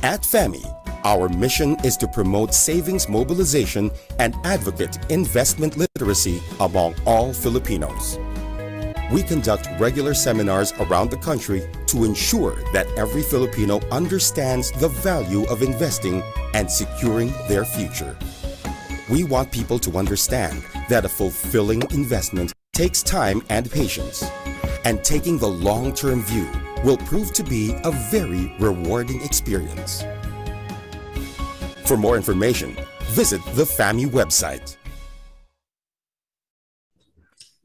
At FAMI, our mission is to promote savings mobilization and advocate investment literacy among all Filipinos. We conduct regular seminars around the country to ensure that every Filipino understands the value of investing and securing their future. We want people to understand that a fulfilling investment takes time and patience, and taking the long-term view will prove to be a very rewarding experience. For more information, visit the FAMI website.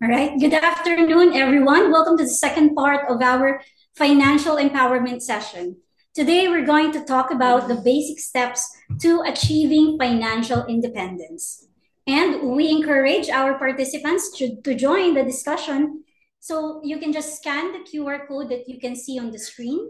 All right, good afternoon, everyone. Welcome to the second part of our financial empowerment session. Today, we're going to talk about the basic steps to achieving financial independence. And we encourage our participants to join the discussion. So you can just scan the QR code that you can see on the screen.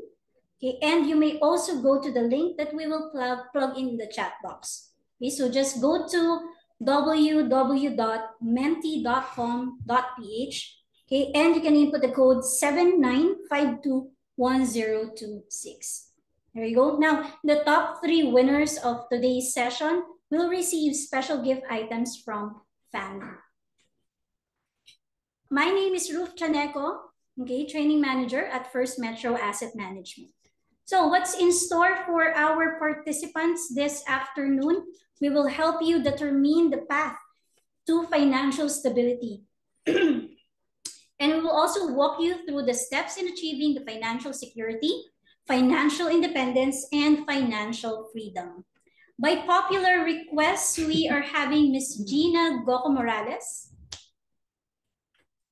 Okay, and you may also go to the link that we will plug in the chat box. Okay, so just go to www.menti.com.ph, okay, and you can input the code 79521026. There you go. Now, the top 3 winners of today's session will receive special gift items from FAMI. My name is Ruth Chaneco, okay, training manager at First Metro Asset Management. So what's in store for our participants this afternoon? We will help you determine the path to financial stability. And we will also walk you through the steps in achieving the financial security, financial independence, and financial freedom. By popular request, we are having Ms. Gina Goco Morales.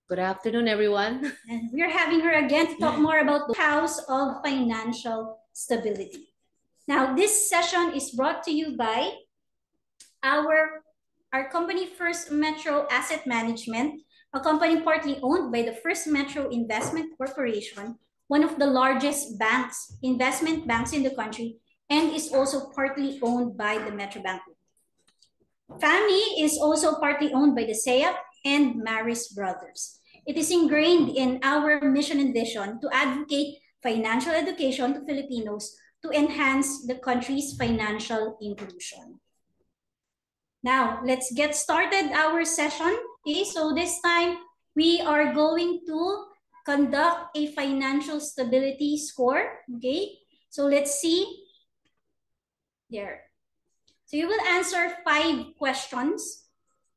Good afternoon, everyone. And we're having her again to talk more about the House of Financial Stability. Now, this session is brought to you by our company, First Metro Asset Management, a company partly owned by the First Metro Investment Corporation, one of the largest banks, investment banks in the country, and is also partly owned by the Metrobank. FAMI is also partly owned by the SEAP and Maris Brothers. It is ingrained in our mission and vision to advocate financial education to Filipinos to enhance the country's financial inclusion. Now, let's get started our session. Okay, so this time we are going to conduct a financial stability score. Okay, so let's see. There. So you will answer 5 questions.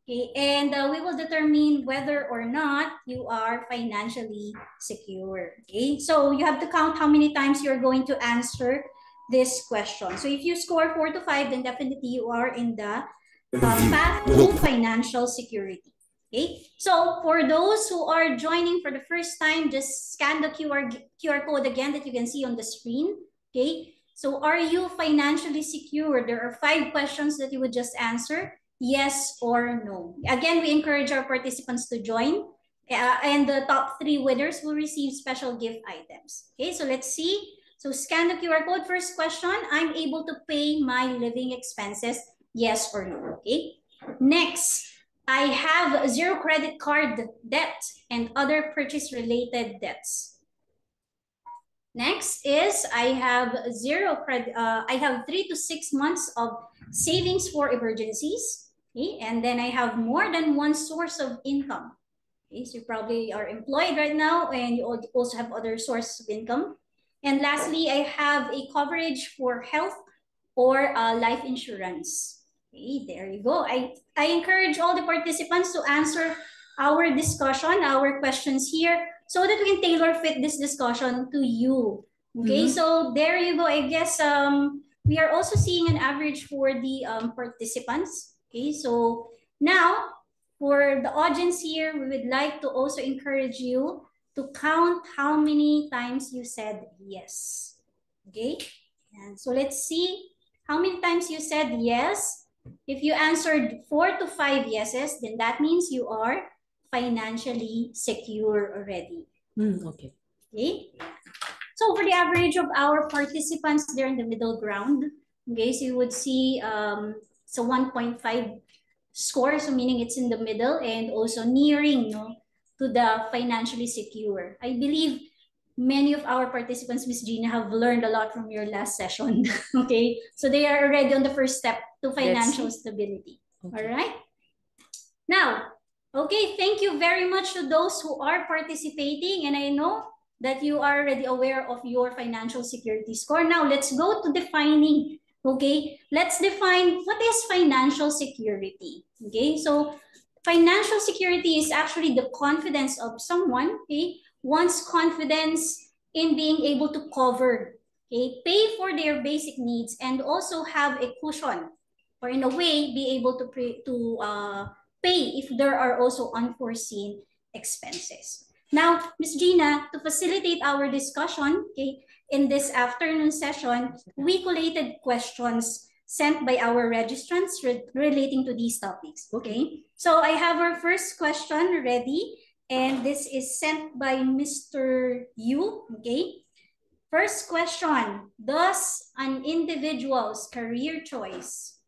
Okay, and we will determine whether or not you are financially secure. Okay, so you have to count how many times you're going to answer this question. So if you score 4 to 5, then definitely you are in the path to financial security. Okay, so for those who are joining for the first time, just scan the QR code again that you can see on the screen. Okay, so are you financially secure? There are 5 questions that you would just answer, yes or no. Again, we encourage our participants to join, and the top 3 winners will receive special gift items. Okay, so let's see. So scan the QR code. First question, I'm able to pay my living expenses, yes or no. Okay, next, I have 0 credit card debt and other purchase related debts. Next is I have 0 credit. I have 3 to 6 months of savings for emergencies. Okay, and then I have more than 1 source of income. Okay, so you probably are employed right now, and you also have other sources of income. And lastly, I have a coverage for health or life insurance. Okay, there you go. I encourage all the participants to answer our discussion, our questions here, so that we can tailor fit this discussion to you. Okay, so there you go. I guess we are also seeing an average for the participants. Okay, so now for the audience here, we would like to also encourage you to count how many times you said yes. Okay, and so let's see how many times you said yes. If you answered 4 to 5 yeses, then that means you are financially secure already. Okay. Okay. So for the average of our participants, they're in the middle ground. Okay, so you would see so 1.5 score, so meaning it's in the middle and also nearing, no, to the financially secure. I believe many of our participants, Miss Gina, have learned a lot from your last session. Okay, so they are already on the first step to financial stability. Okay. All right. Now, okay, thank you very much to those who are participating, and I know that you are already aware of your financial security score. Now, let's go to defining. Okay, let's define what is financial security. Okay, so financial security is actually the confidence of someone, okay, one's confidence in being able to cover, okay, pay for their basic needs, and also have a cushion, or in a way, be able to pay if there are also unforeseen expenses. Now, Ms. Gina, to facilitate our discussion, okay, in this afternoon session, we collated questions sent by our registrants relating to these topics. Okay, so I have our first question ready, and this is sent by Mr. Yu. Okay, first question: does an individual's career choice,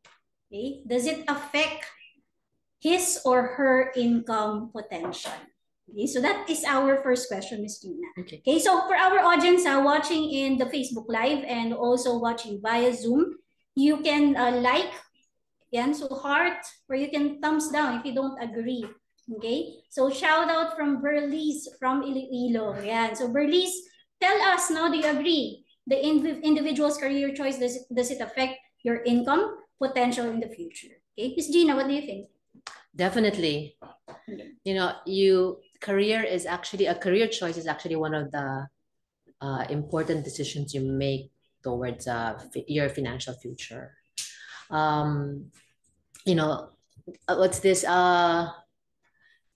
okay, does it affect his or her income potential? Okay, so that is our first question, Ms. Gina. Okay, so for our audience watching in the Facebook Live and also watching via Zoom, you can like, yan, so heart, or you can thumbs down if you don't agree. Okay, so shout out from Berlice from Iloilo. Yan, so Berlice, tell us now, do you agree the individual's career choice, does it affect your income potential in the future? Okay, Ms. Gina, what do you think? Definitely. You know, career choice is actually one of the important decisions you make towards your financial future. You know, what's this?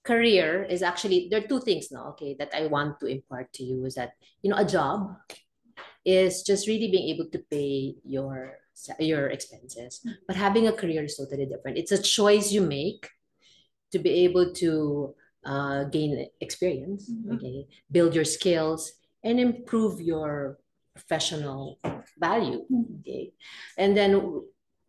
Career is actually, there are two things now, okay, that I want to impart to you is that, you know, a job is just really being able to pay your expenses, but having a career is totally different. It's a choice you make to be able to gain experience, okay, build your skills, and improve your professional value. Okay, and then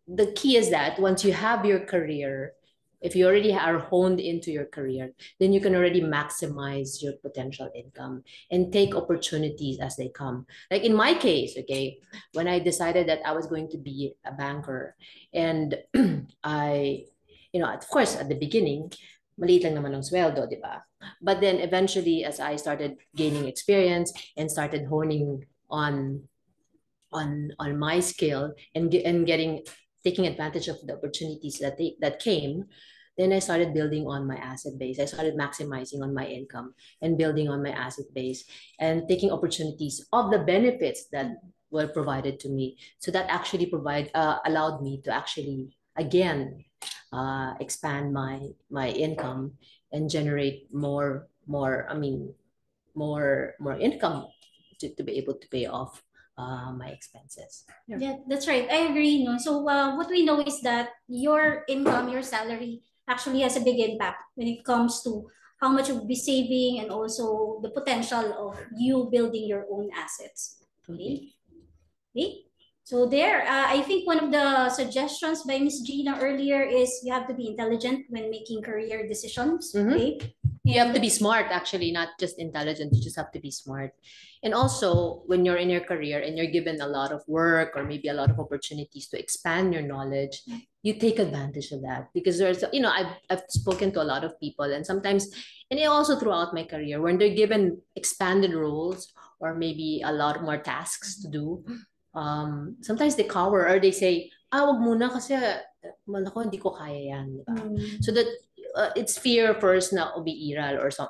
the key is that once you have your career, if you already are honed into your career, then you can already maximize your potential income and take opportunities as they come. Like in my case, okay, when I decided that I was going to be a banker, and I, you know, of course, at the beginning, maliit lang naman ang sweldo, di ba? But then eventually, as I started gaining experience and started honing on my skill and taking advantage of the opportunities that came, then I started building on my asset base. I started maximizing on my income and building on my asset base and taking opportunities of the benefits that were provided to me. So that actually allowed me to actually, again, expand my income and generate more income to be able to pay off my expenses. Yeah, that's right. I agree. No, so what we know is that your income, your salary, actually has a big impact when it comes to how much you'll be saving and also the potential of you building your own assets. Okay. Okay. So there, I think one of the suggestions by Ms. Gina earlier is you have to be intelligent when making career decisions. Okay. You have to be smart, actually, not just intelligent. You just have to be smart. And also, when you're in your career and you're given a lot of work or maybe a lot of opportunities to expand your knowledge, you take advantage of that. Because there's, you know, I've spoken to a lot of people, and sometimes, and also throughout my career, when they're given expanded roles or maybe a lot more tasks to do, sometimes they cower or they say, wag muna kasi malako, hindi ko kaya yan. So that it's fear first na umiiral or some.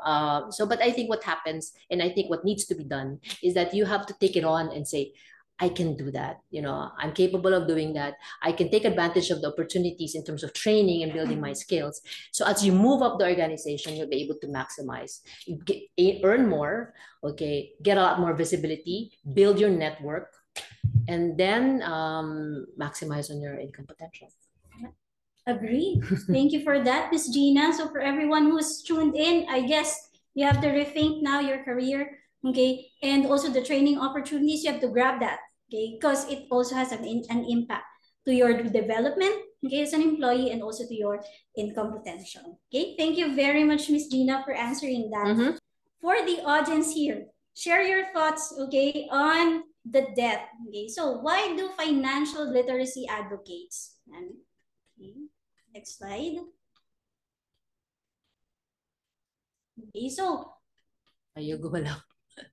So, but I think what happens, and I think what needs to be done, is that you have to take it on and say, I can do that. You know, I'm capable of doing that. I can take advantage of the opportunities in terms of training and building my skills. So as you move up the organization, you'll be able to maximize, earn more, okay, get a lot more visibility, build your network, and then maximize on your income potential. Agree. Thank you for that, Ms. Gina. So for everyone who's tuned in, I guess you have to rethink now your career, okay? And also the training opportunities, you have to grab that, okay? Because it also has an impact to your development, okay, as an employee, and also to your income potential, okay? Thank you very much, Ms. Gina, for answering that. For the audience here, share your thoughts, okay, on the debt. Okay, so why do financial literacy advocates? And, okay, next slide. Okay, so Ayaw gumalaw.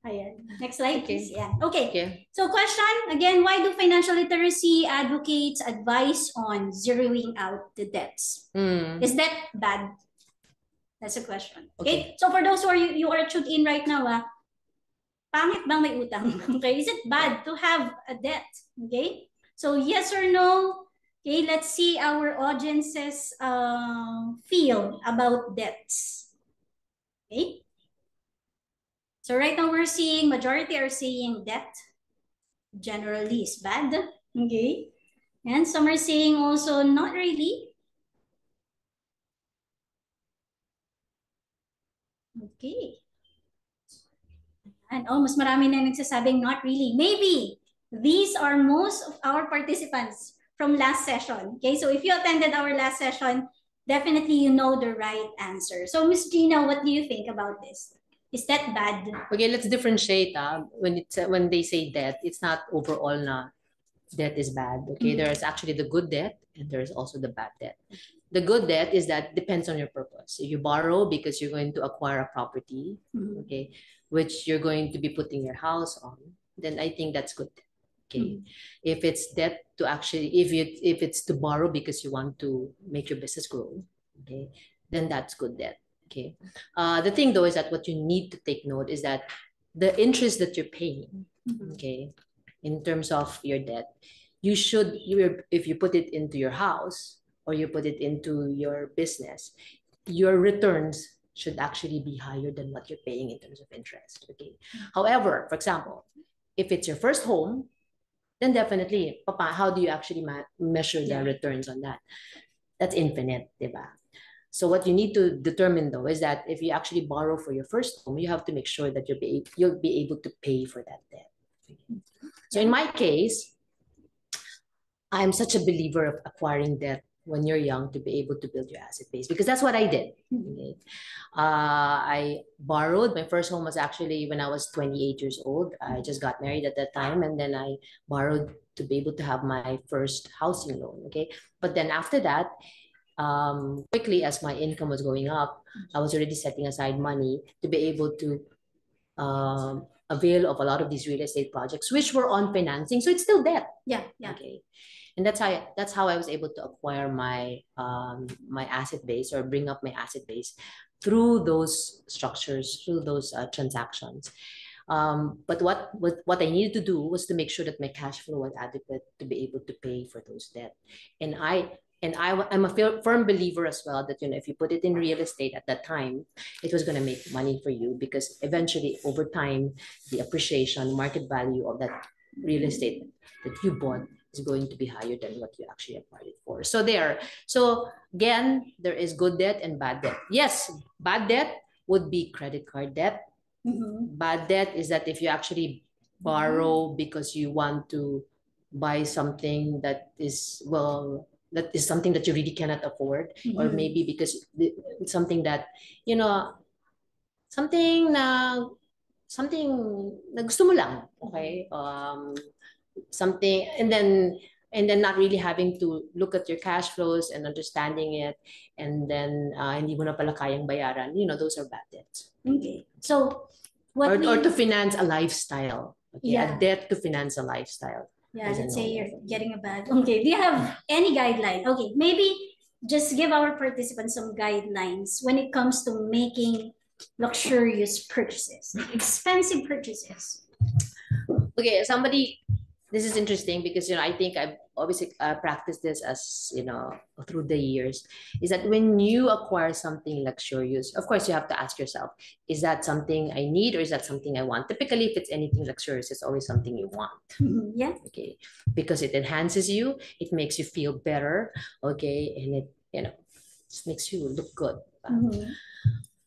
ayan. Next slide, Okay. please. Yeah. Okay. Okay. So question, again, why do financial literacy advocates advise on zeroing out the debts? Is that bad? That's a question. Okay. So for those who are you are tuned in right now, pangit bang may utang? Okay. Is it bad to have a debt? Okay. So yes or no? Okay. Let's see our audiences feel about debts. Okay. So right now we're seeing majority are saying debt generally is bad. Okay. And some are saying also not really. Okay. And almost marami na nagsasabing not really. Maybe these are most of our participants from last session. Okay, so if you attended our last session, definitely you know the right answer. So Miss Gina, what do you think about this? Is that bad? Okay, let's differentiate. When they say debt, it's not overall na debt is bad. Okay, there's actually the good debt and there's also the bad debt. The good debt is that depends on your purpose. If you borrow because you're going to acquire a property, okay, which you're going to be putting your house on, then I think that's good. Okay, if it's debt to actually, if it's to borrow because you want to make your business grow, okay, then that's good debt. Okay, the thing though is that what you need to take note is that the interest that you're paying, okay, in terms of your debt, if you put it into your house or you put it into your business, your returns should actually be higher than what you're paying in terms of interest. Okay. However, for example, if it's your first home, then definitely, Papa, how do you actually measure the returns on that? That's infinite, diba? So what you need to determine though is that if you actually borrow for your first home, you have to make sure that you'll be able to pay for that debt. So in my case, I'm such a believer of acquiring debt when you're young to be able to build your asset base, because that's what I did. Okay. I borrowed. My first home was actually when I was 28 years old. I just got married at that time, and then I borrowed to be able to have my first housing loan. Okay, but then after that, quickly as my income was going up, I was already setting aside money to be able to avail of a lot of these real estate projects, which were on financing. So it's still debt. Yeah, yeah. Okay. And that's how I was able to acquire my my asset base, or bring up my asset base through those structures, through those transactions. But what I needed to do was to make sure that my cash flow was adequate to be able to pay for those debt. And I'm a firm believer as well that, you know, if you put it in real estate at that time, it was going to make money for you, because eventually over time, the appreciation, market value of that real estate that you bought is going to be higher than what you actually acquired it for. So again, there is good debt and bad debt. Yes, bad debt would be credit card debt. Bad debt is that if you actually borrow because you want to buy something that is, well, that is something that you really cannot afford, or maybe because it's something that, you know, something na gusto mo lang, okay? Something, and then not really having to look at your cash flows and understanding it, and then hindi mo na pala kayang bayaran, you know, those are bad debts. Okay. So or to finance a lifestyle. Okay, yeah. A debt to finance a lifestyle. Yeah, let's say you're getting a bag. Okay, do you have any guideline? Okay, maybe just give our participants some guidelines when it comes to making luxurious purchases, expensive purchases. Okay, this is interesting because, you know, I think I've obviously practiced this as, you know, through the years, is that when you acquire something luxurious, of course you have to ask yourself, is that something I need or is that something I want? Typically, if it's anything luxurious, it's always something you want. Yeah. Okay, because it enhances you, it makes you feel better, okay, and it, you know, just makes you look good.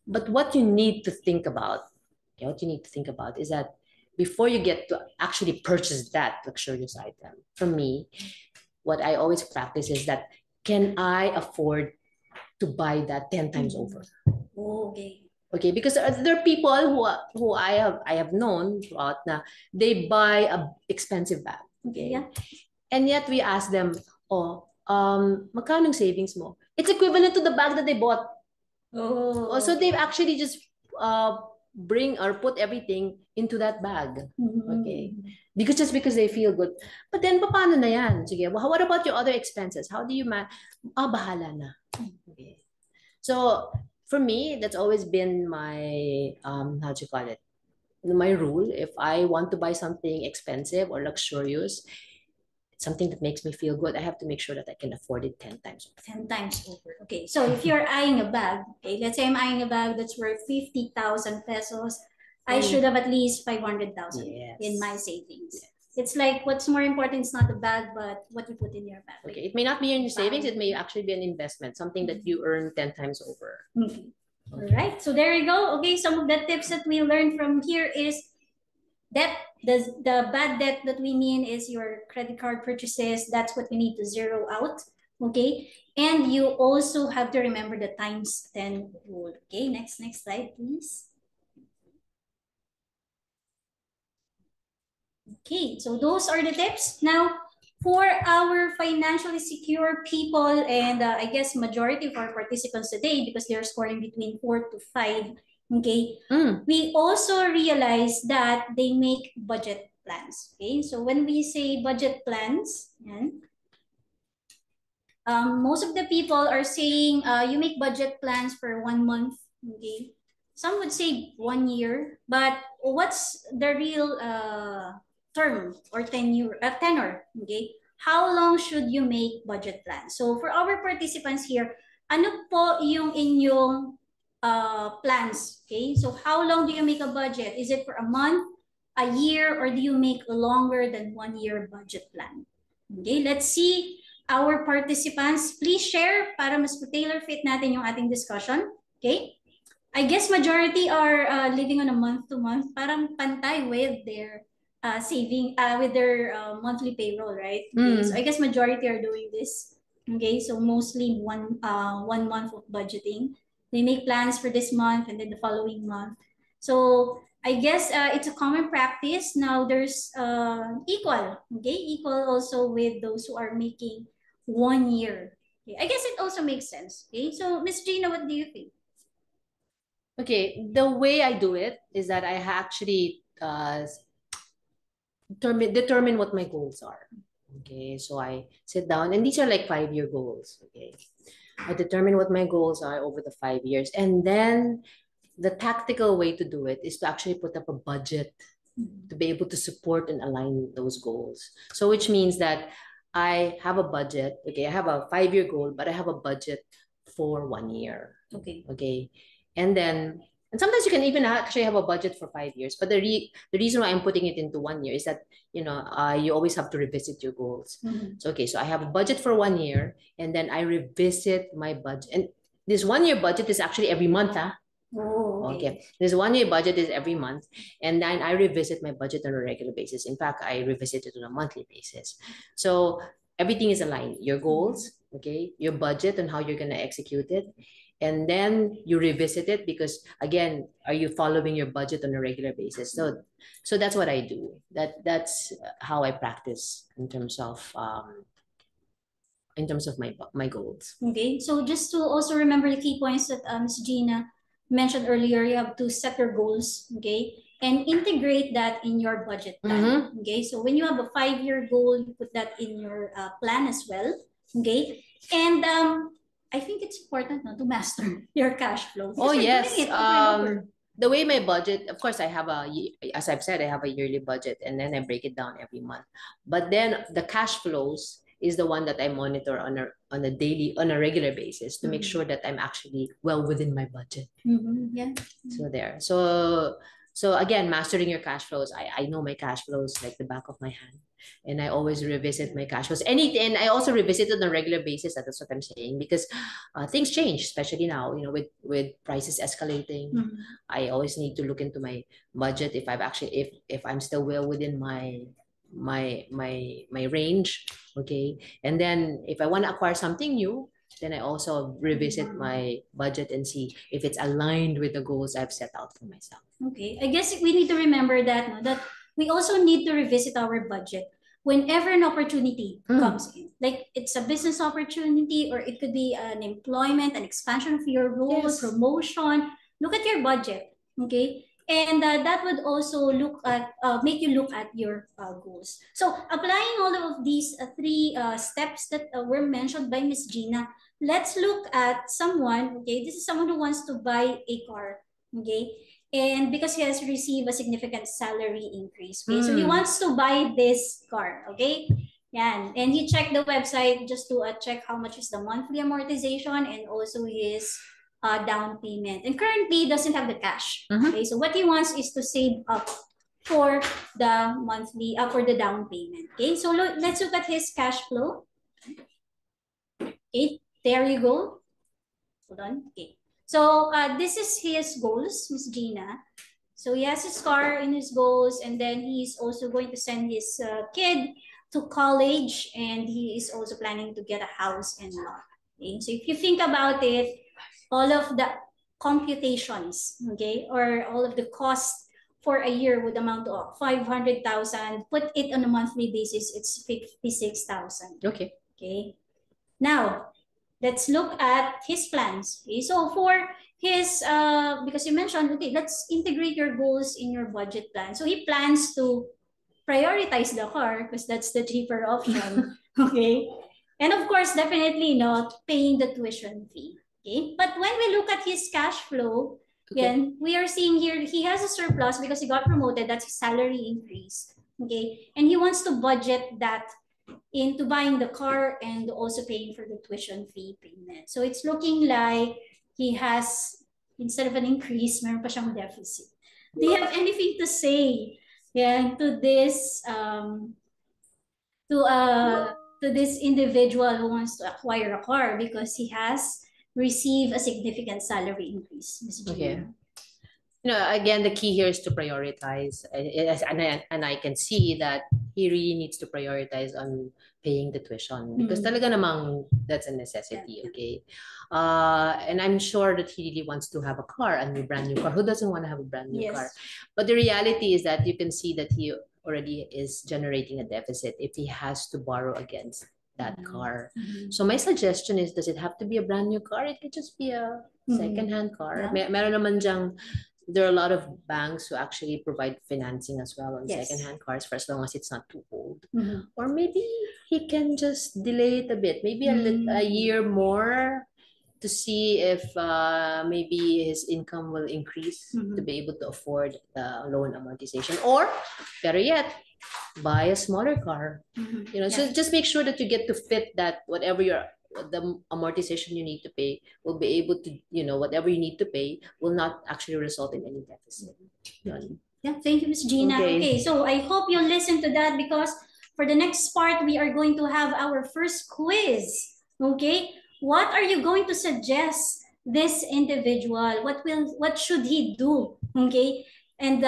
But what you need to think about, okay, is that before you get to actually purchase that luxurious item, for me, what I always practice is that, can I afford to buy that 10 times over? Okay. Okay, because there are people who I have known throughout na they buy a expensive bag. Okay. Yeah. And yet we ask them, oh, magkano ang savings mo? It's equivalent to the bag that they bought. Oh. So they've actually just bring or put everything into that bag. Okay. Just because they feel good. But then, paano na yan? Sige, well, what about your other expenses? How do you bahala na. Okay. So, for me, that's always been my, how do you call it? My rule. If I want to buy something expensive or luxurious, something that makes me feel good, I have to make sure that I can afford it 10 times over. 10 times over. Okay, so if you're eyeing a bag, okay, let's say I'm eyeing a bag that's worth 50,000 pesos, I should have at least 500,000 in my savings. Yes. It's like what's more important is not the bag, but what you put in your bag. Okay, it may not be in your savings, it may actually be an investment, something that you earn 10 times over. Okay. All right, so there you go. Okay, some of the tips that we learned from here is that the bad debt that we mean is your credit card purchases. That's what we need to zero out. Okay, and you also have to remember the times 10 rule. Okay, next slide, please. Okay, so those are the tips. Now, for our financially secure people, and I guess majority of our participants today, because they're scoring between 4 to 5, okay, we also realize that they make budget plans. Okay, so when we say budget plans, most of the people are saying you make budget plans for 1 month. Okay, some would say 1 year, but what's the real term or tenure, tenor? Okay, how long should you make budget plans? So for our participants here, ano po yung inyong plans? Okay, so how long do you make a budget? Is it for a month, a year, or do you make a longer than 1 year budget plan? Okay, let's see our participants. Please share para mas tailor fit natin yung ating discussion. Okay, I guess majority are living on a month to month, parang pantay with their saving, with their monthly payroll, right? Okay, so I guess majority are doing this. Okay, so mostly one month of budgeting. They make plans for this month and then the following month. So I guess it's a common practice. Now there's equal also with those who are making 1 year. Okay, I guess it also makes sense. Okay, so Miss Gina, what do you think? Okay, the way I do it is that I actually determine what my goals are. Okay, so I sit down, and these are like 5-year goals. Okay, I determine what my goals are over the 5 years, and then the tactical way to do it is to actually put up a budget to be able to support and align those goals. So which means that I have a budget. Okay, I have a 5-year goal, but I have a budget for 1 year. Okay, and sometimes you can even actually have a budget for 5 years. But the reason why I'm putting it into 1 year is that, you always have to revisit your goals. So, okay, so I have a budget for 1 year, and then I revisit my budget. And this 1 year budget is actually every month. Oh, okay. This 1 year budget is every month. And then I revisit my budget on a regular basis. In fact, I revisit it on a monthly basis. So everything is aligned. Your goals, okay, your budget and how you're going to execute it. And then you revisit it because, again, are you following your budget on a regular basis? So that's what I do. That's how I practice in terms of my goals. Okay, so just to also remember the key points that Ms. Gina mentioned earlier, you have to set your goals, okay, and integrate that in your budget plan. Okay, so when you have a 5-year goal, you put that in your plan as well. Okay, and I think it's important to master your cash flow. Oh, yes. The way my budget, of course, as I've said, I have a yearly budget, and then I break it down every month. But then the cash flows is the one that I monitor on a regular basis to make sure that I'm actually well within my budget. Yeah. So there. So again, mastering your cash flows. I know my cash flows like the back of my hand. And I always revisit my cash flows. And I also revisit it on a regular basis. That's what I'm saying, because things change, especially now, with prices escalating. I always need to look into my budget if I'm still well within my range. Okay. And then if I want to acquire something new, then I also revisit my budget and see if it's aligned with the goals I've set out for myself. Okay, I guess we need to remember that, no, that we also need to revisit our budget whenever an opportunity comes in. Like it's a business opportunity, or it could be an employment, an expansion of your role, promotion. Look at your budget, okay? And that would also look at make you look at your goals. So applying all of these three steps that were mentioned by Miss Gina, let's look at someone. Okay, this is someone who wants to buy a car. Okay, and because he has received a significant salary increase. Okay, so he wants to buy this car. Okay, yan, and he checked the website just to check how much is the monthly amortization and also his down payment, and currently doesn't have the cash. Okay, so what he wants is to save up for the monthly for the down payment. Okay, so let's look at his cash flow. Okay, there you go. Hold on. Okay, so this is his goals, Miss Gina. So he has his car in his goals, and then he's also going to send his kid to college, and he is also planning to get a house and lot. Okay, so if you think about it, all of the computations, okay, or all of the costs for a year would amount to 500,000. Put it on a monthly basis, it's 56,000. Okay. Okay. Now, let's look at his plans. Okay, so for his, because you mentioned, okay, let's integrate your goals in your budget plan. So he plans to prioritize the car because that's the cheaper option. Okay. And of course, definitely not paying the tuition fee. Okay, but when we look at his cash flow, again, we are seeing here he has a surplus because he got promoted. That's his salary increase. Okay, and he wants to budget that into buying the car and also paying for the tuition fee payment. So it's looking like he has, instead of an increase, meron pa siyang deficit. Do you have anything to say, to this to this individual who wants to acquire a car because he has receive a significant salary increase, Ms. Gina? Okay. You know, again, the key here is to prioritize, and I can see that he really needs to prioritize on paying the tuition because talaga namang that's a necessity. Okay, and I'm sure that he really wants to have a car, a brand new car. Who doesn't want to have a brand new car? But the reality is that you can see that he already is generating a deficit if he has to borrow against that car. So my suggestion is, does it have to be a brand new car? It could just be a second-hand car. Meron naman dyang, there are a lot of banks who actually provide financing as well on second-hand cars for as long as it's not too old. Or maybe he can just delay it a bit, maybe a year more to see if maybe his income will increase to be able to afford the loan amortization. Or better yet, buy a smaller car. You know, so just make sure that you get to fit that whatever the amortization you need to pay will be able to, you know, whatever you need to pay will not actually result in any deficit. Yeah, thank you, Ms. Gina. Okay, so I hope you listen to that because for the next part, we are going to have our first quiz. Okay, what are you going to suggest this individual? What should he do? Okay, and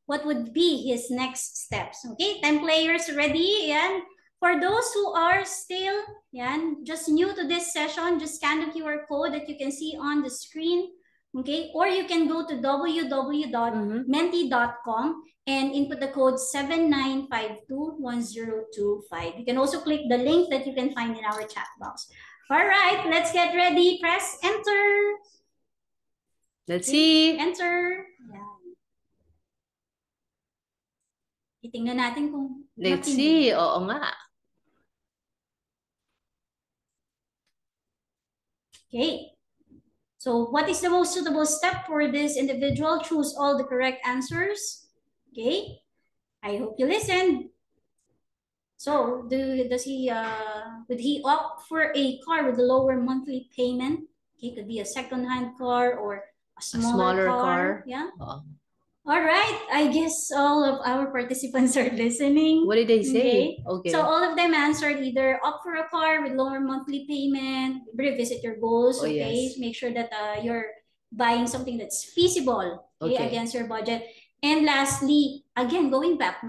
what would be his next steps? Okay, 10 players ready? And for those who are still just new to this session, just scan the QR code that you can see on the screen. Okay, or you can go to www.menti.com and input the code 79521025. You can also click the link that you can find in our chat box. All right, let's get ready. Press enter. Let's see. Enter. Titingnan natin kung let's see. Oo nga. Okay. So what is the most suitable step for this individual? Choose all the correct answers. Okay. I hope you listened. So would he opt for a car with a lower monthly payment? Okay, could be a second-hand car or a smaller car. Yeah. All right, I guess all of our participants are listening. What did they say? Okay. So all of them answered either opt for a car with lower monthly payment, revisit your goals, yes. Make sure that you're buying something that's feasible against your budget. And lastly, again, going back,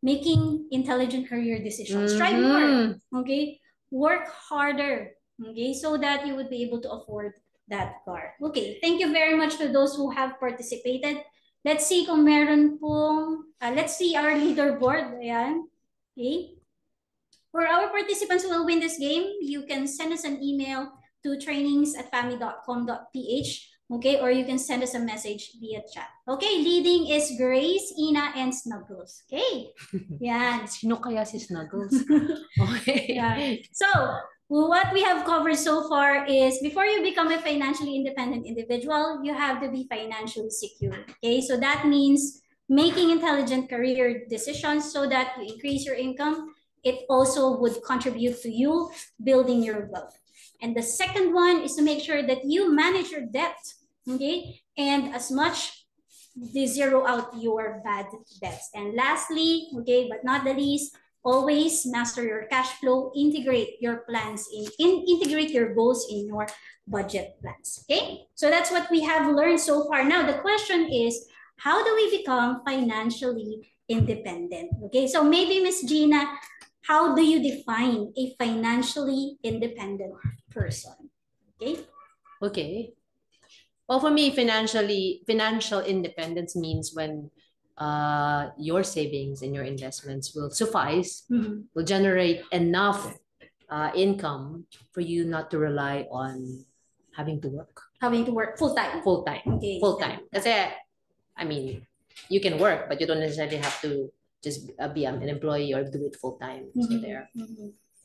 making intelligent career decisions. Strive more, okay? Work harder, Okay, so that you would be able to afford that car. Okay, thank you very much to those who have participated. Let's see kung meron pong, let's see our leaderboard. Ayan. Okay. For our participants who will win this game, you can send us an email to trainings@fami.com.ph, okay? Or you can send us a message via chat. Okay, leading is Grace, Ina, and Snuggles. Okay, yan. Sino kaya si Snuggles? Okay. Yeah. So, what we have covered so far is before you become a financially independent individual, you have to be financially secure. Okay, so that means making intelligent career decisions so that you increase your income. It also would contribute to you building your wealth. And the second one is to make sure that you manage your debt, okay? And as much zero out your bad debts. And lastly, okay, but not the least, always master your cash flow, integrate your plans integrate your goals in your budget plans. Okay, so that's what we have learned so far. Now the question is, how do we become financially independent? Okay, so maybe Miss Gina, how do you define a financially independent person? Okay. Okay. Well, for me, financial independence means when your savings and your investments will suffice, will generate enough income for you not to rely on having to work. Having to work full-time. Full-time. Okay. Full-time. Kasi, I mean, you can work, but you don't necessarily have to just be an employee or do it full-time. So there.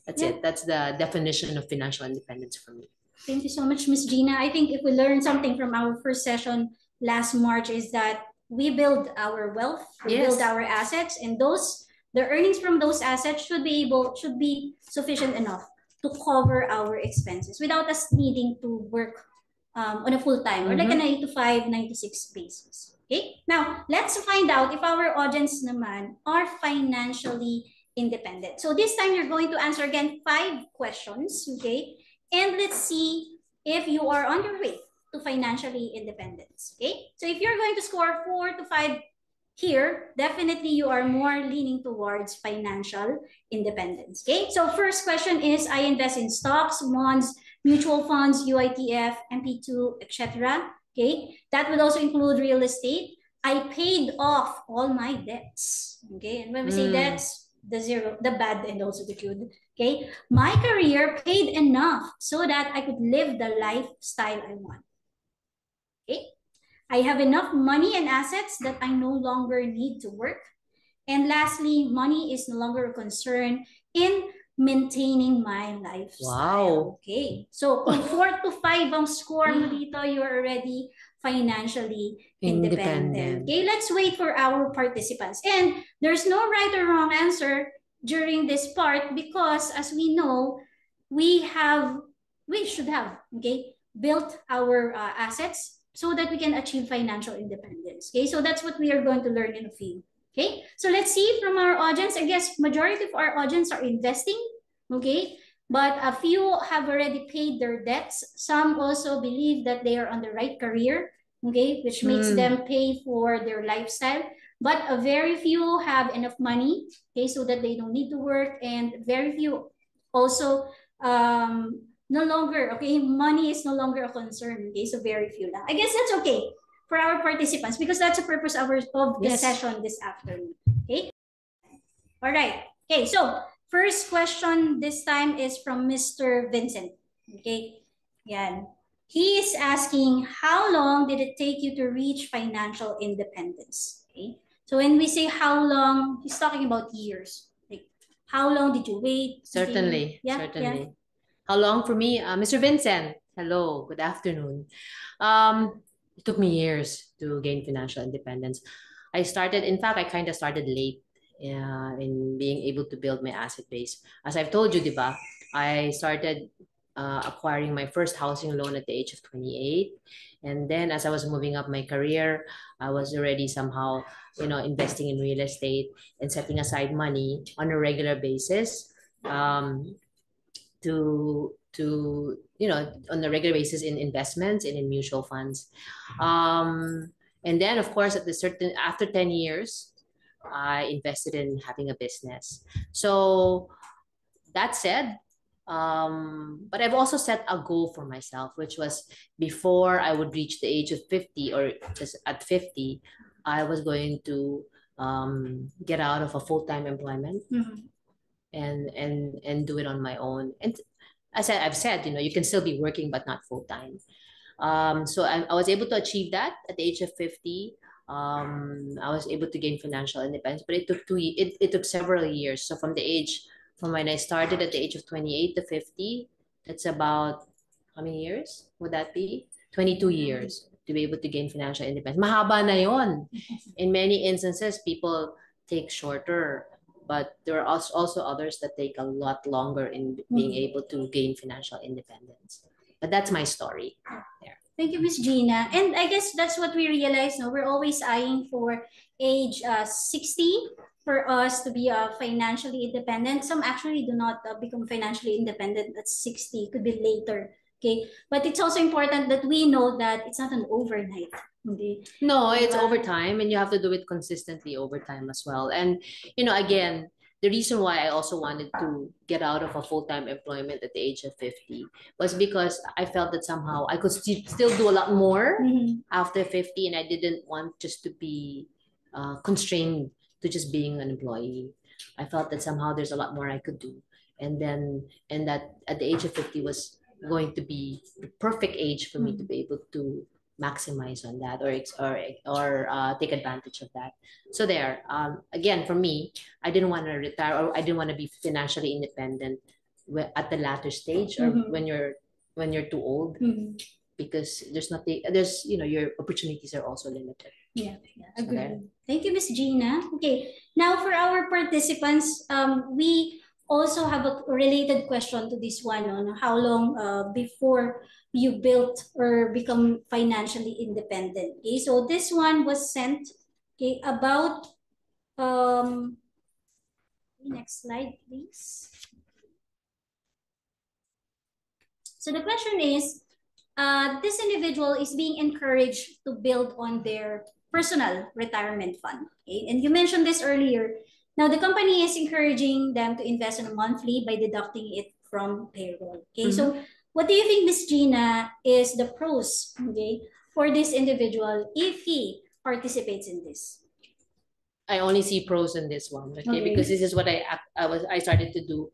That's it. That's the definition of financial independence for me. Thank you so much, Miss Gina. I think if we learned something from our first session last March is that we build our wealth, we build our assets, and the earnings from those assets should be sufficient enough to cover our expenses without us needing to work on a full-time or like a 9 to 5, 9 to 6 basis. Okay, now let's find out if our audience naman are financially independent. So this time you're going to answer again 5 questions, okay? And let's see if you are on your way to financially independence, okay? So if you're going to score 4 to 5 here, definitely you are more leaning towards financial independence, okay? So first question is, I invest in stocks, bonds, mutual funds, UITF, MP2, etc. Okay, that would also include real estate. I paid off all my debts. Okay, and when we say debts, the zero, the bad, and also the good. Okay, my career paid enough so that I could live the lifestyle I want. Okay, I have enough money and assets that I no longer need to work. And lastly, money is no longer a concern in maintaining my lifestyle. Wow. Okay. So, kung 4 to 5 ang score mo dito, you're already financially independent. Okay, let's wait for our participants. And there's no right or wrong answer during this part because as we know, we should have, okay, built our assets so that we can achieve financial independence. Okay, so that's what we are going to learn in a few. Okay, so let's see from our audience. I guess majority of our audience are investing, okay? But a few have already paid their debts. Some also believe that they are on the right career, okay? Which makes them pay for their lifestyle. But a very few have enough money, okay? So that they don't need to work. And very few also no longer, okay? Money is no longer a concern, okay? So very few lang. I guess that's okay for our participants because that's the purpose of this session this afternoon. Okay. All right. Okay. So first question this time is from Mr. Vincent. Okay. Yan. He is asking, how long did it take you to reach financial independence? Okay. So when we say how long, he's talking about years. Like, how long did you wait? Certainly. Certainly. How long for me? Mr. Vincent, hello. Good afternoon. It took me years to gain financial independence. I kind of started late in being able to build my asset base. As I've told you, diba, I started acquiring my first housing loan at the age of 28. And then as I was moving up my career, I was already somehow, investing in real estate and setting aside money on a regular basis on a regular basis in investments and in mutual funds. And then of course after 10 years, I invested in having a business. So that said, But I've also set a goal for myself, which was before I would reach the age of 50, or just at 50, I was going to get out of a full-time employment and do it on my own. And I've said, you can still be working, but not full-time. So I was able to achieve that at the age of 50. I was able to gain financial independence, but it took it took several years. So from when I started at the age of 28 to 50, that's about how many years would that be? 22 years to be able to gain financial independence. Mahaba na yon. In many instances, people take shorter, but there are also others that take a lot longer in being able to gain financial independence. But that's my story there. Thank you, Ms. Gina. And I guess that's what we realize. No, we're always eyeing for age 60 for us to be financially independent. Some actually do not become financially independent at 60. It could be later. Okay, but it's also important that we know that it's not an overnight. Okay? No, it's over time, and you have to do it consistently over time as well. And again, the reason why I also wanted to get out of a full-time employment at the age of 50 was because I felt that somehow I could still do a lot more after 50, and I didn't want just to be constrained to just being an employee. I felt that somehow there's a lot more I could do. And that at the age of 50 was going to be the perfect age for me to be able to maximize on that or take advantage of that. So there, again, for me, I didn't want to retire, or I didn't want to be financially independent at the latter stage, or when you're too old, because there's your opportunities are also limited. Yeah, agree. Thank you, Ms. Gina. Okay, now for our participants, we also have a related question to this one on how long before you built or become financially independent. Okay, so this one was sent about next slide, please. So the question is, this individual is being encouraged to build on their personal retirement fund. Okay, and you mentioned this earlier. Now, the company is encouraging them to invest on a monthly by deducting it from payroll. Okay, so what do you think, Ms. Gina, is the pros, for this individual if he participates in this? I only see pros in this one, because this is what I started to do.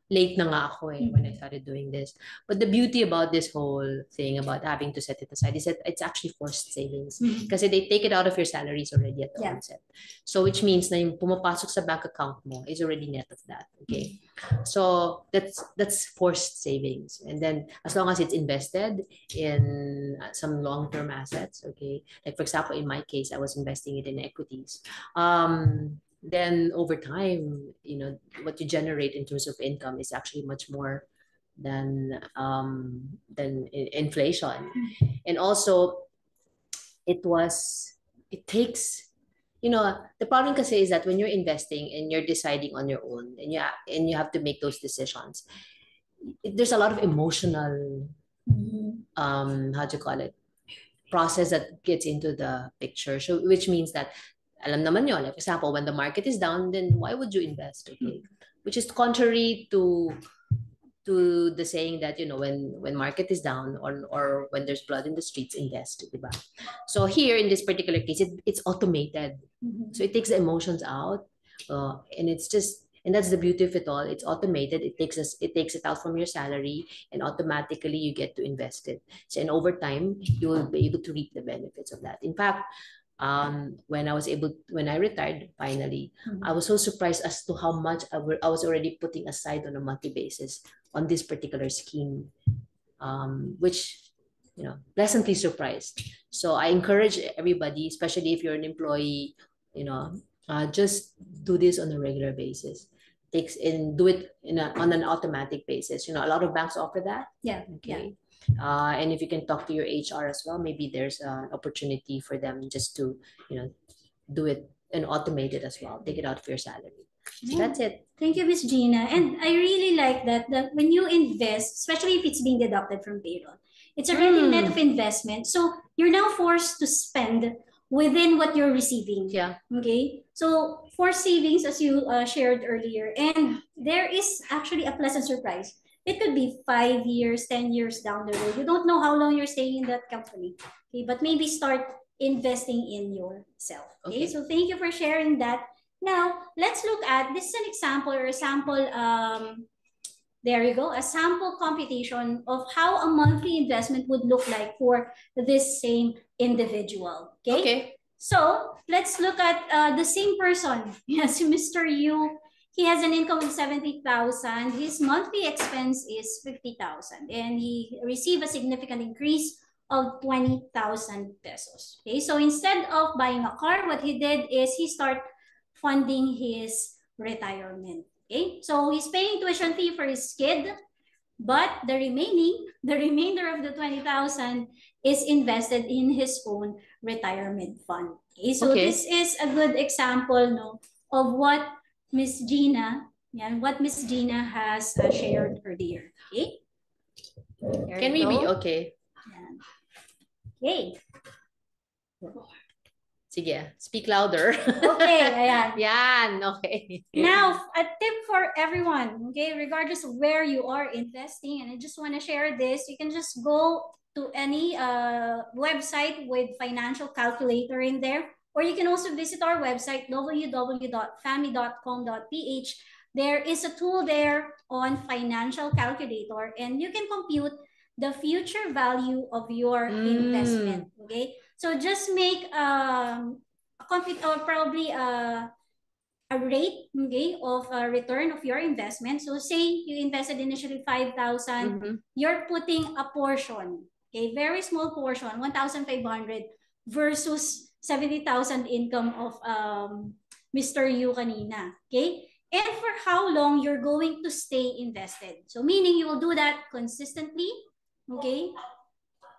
Late na nga ako when I started doing this. But the beauty about this whole thing about having to set it aside is that it's actually forced savings. Kasi they take it out of your salaries already at the onset. So which means na yung pumapasok sa bank account mo is already net of that. Okay. So that's forced savings. And then as long as it's invested in some long-term assets, okay. Like for example, in my case, I was investing it in equities. Then over time, what you generate in terms of income is actually much more than inflation. And also, it takes, the problem kasi is that when you're investing and you're deciding on your own and you have to make those decisions, there's a lot of emotional, how do you call it, process that gets into the picture. So, which means that alam naman yun. Like, for example, when the market is down, then why would you invest? Okay, which is contrary to the saying that when market is down or when there's blood in the streets, invest, diba? So here in this particular case, it's automated, so it takes the emotions out, and that's the beauty of it all. It's automated. It takes it out from your salary, and automatically you get to invest it. So, and over time, you will be able to reap the benefits of that. In fact, when I retired finally, I was so surprised as to how much I was already putting aside on a monthly basis on this particular scheme, which pleasantly surprised. So I encourage everybody, especially if you're an employee, just do this on a regular basis. Do it on an automatic basis. A lot of banks offer that. Yeah. Okay. And if you can talk to your HR as well, maybe there's an opportunity for them just to, do it and automate it as well. Take it out of your salary. So that's it. Thank you, Ms. Gina. And I really like that when you invest, especially if it's being deducted from payroll, it's already net of investment. So you're now forced to spend within what you're receiving. Yeah. Okay. So for savings, as you shared earlier, and there is actually a pleasant surprise. It could be 5 years, 10 years down the road. You don't know how long you're staying in that company. Okay, but maybe start investing in yourself. Okay, so thank you for sharing that. Now, let's look at, this is an example or a sample, there you go, a sample computation of how a monthly investment would look like for this same individual. Okay. So let's look at the same person. Yes, Mr. Yu. He has an income of 70,000. His monthly expense is 50,000, and he received a significant increase of 20,000 pesos. Okay, so instead of buying a car, what he did is he started funding his retirement. Okay, so he's paying tuition fee for his kid, but the remainder of the 20,000 is invested in his own retirement fund. Okay, so this is a good example, no, of what Miss Gina, what Miss Gina has shared earlier. Okay. Can we be okay? Okay. Sige, speak louder. Okay, ayan. Yan, okay. Now, a tip for everyone, okay, regardless of where you are investing, and I just want to share this, you can just go to any website with financial calculator in there, or you can also visit our website, www.fami.com.ph. There is a tool there on financial calculator, and you can compute the future value of your investment, okay? So just make probably a rate, okay, of a return of your investment. So say you invested initially 5,000, you're putting a portion, okay, very small portion, 1,500 versus 70,000 income of Mr. Yu kanina, okay? And for how long you're going to stay invested. So meaning you will do that consistently, okay?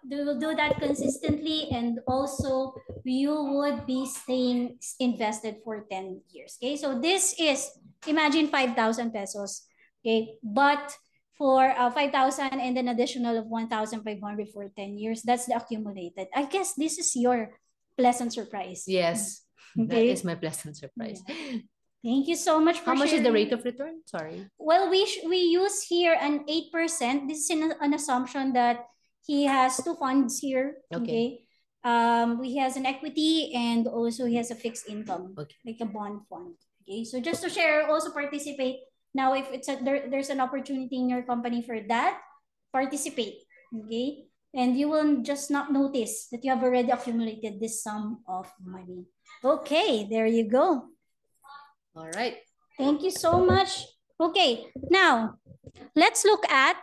You will do that consistently, and also you would be staying invested for 10 years. Okay, so this is, imagine 5,000 pesos. Okay, but for 5,000 and an additional of 1,500 for 10 years, that's the accumulated. I guess this is your pleasant surprise. Yes, okay. That is my pleasant surprise. Yeah. Thank you so much for How much sharing. is the rate of return? Sorry. Well, we use here an 8%. This is an assumption that he has two funds here. Okay. He has an equity, and also he has a fixed income, like a bond fund. Okay. So just to share, also participate. Now, if it's there's an opportunity in your company for that, participate. Okay. And you will just not notice that you have already accumulated this sum of money. Okay. There you go. All right. Thank you so much. Okay. Now, let's look at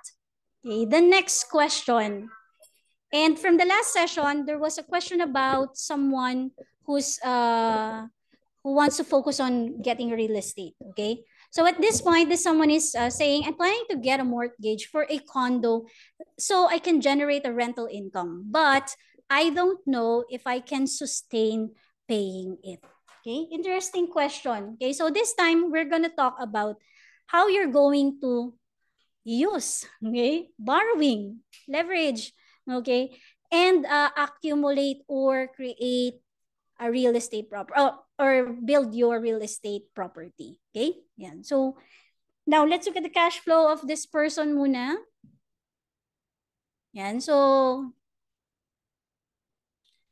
the next question. And from the last session, there was a question about someone who's who wants to focus on getting real estate. Okay. So at this point, this someone is saying, I'm planning to get a mortgage for a condo so I can generate a rental income, but I don't know if I can sustain paying it. Okay. Interesting question. Okay. So this time we're going to talk about how you're going to use, okay, borrowing, leverage, okay, and accumulate or create a real estate or build your real estate property. Okay, yeah. So now let's look at the cash flow of this person muna. Yan. So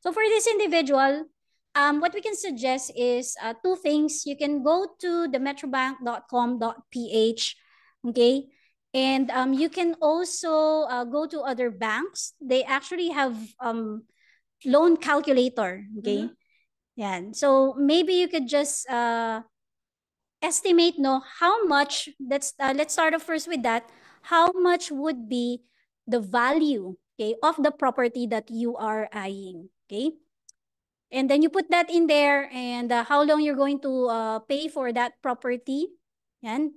for this individual, what we can suggest is two things. You can go to the metrobank.com.ph, okay, and you can also go to other banks. They actually have loan calculator, okay. Yeah. So maybe you could just estimate, no, how much. Let's start off first with that. How much would be the value, okay, of the property that you are eyeing, okay? And then you put that in there, and how long you're going to pay for that property, and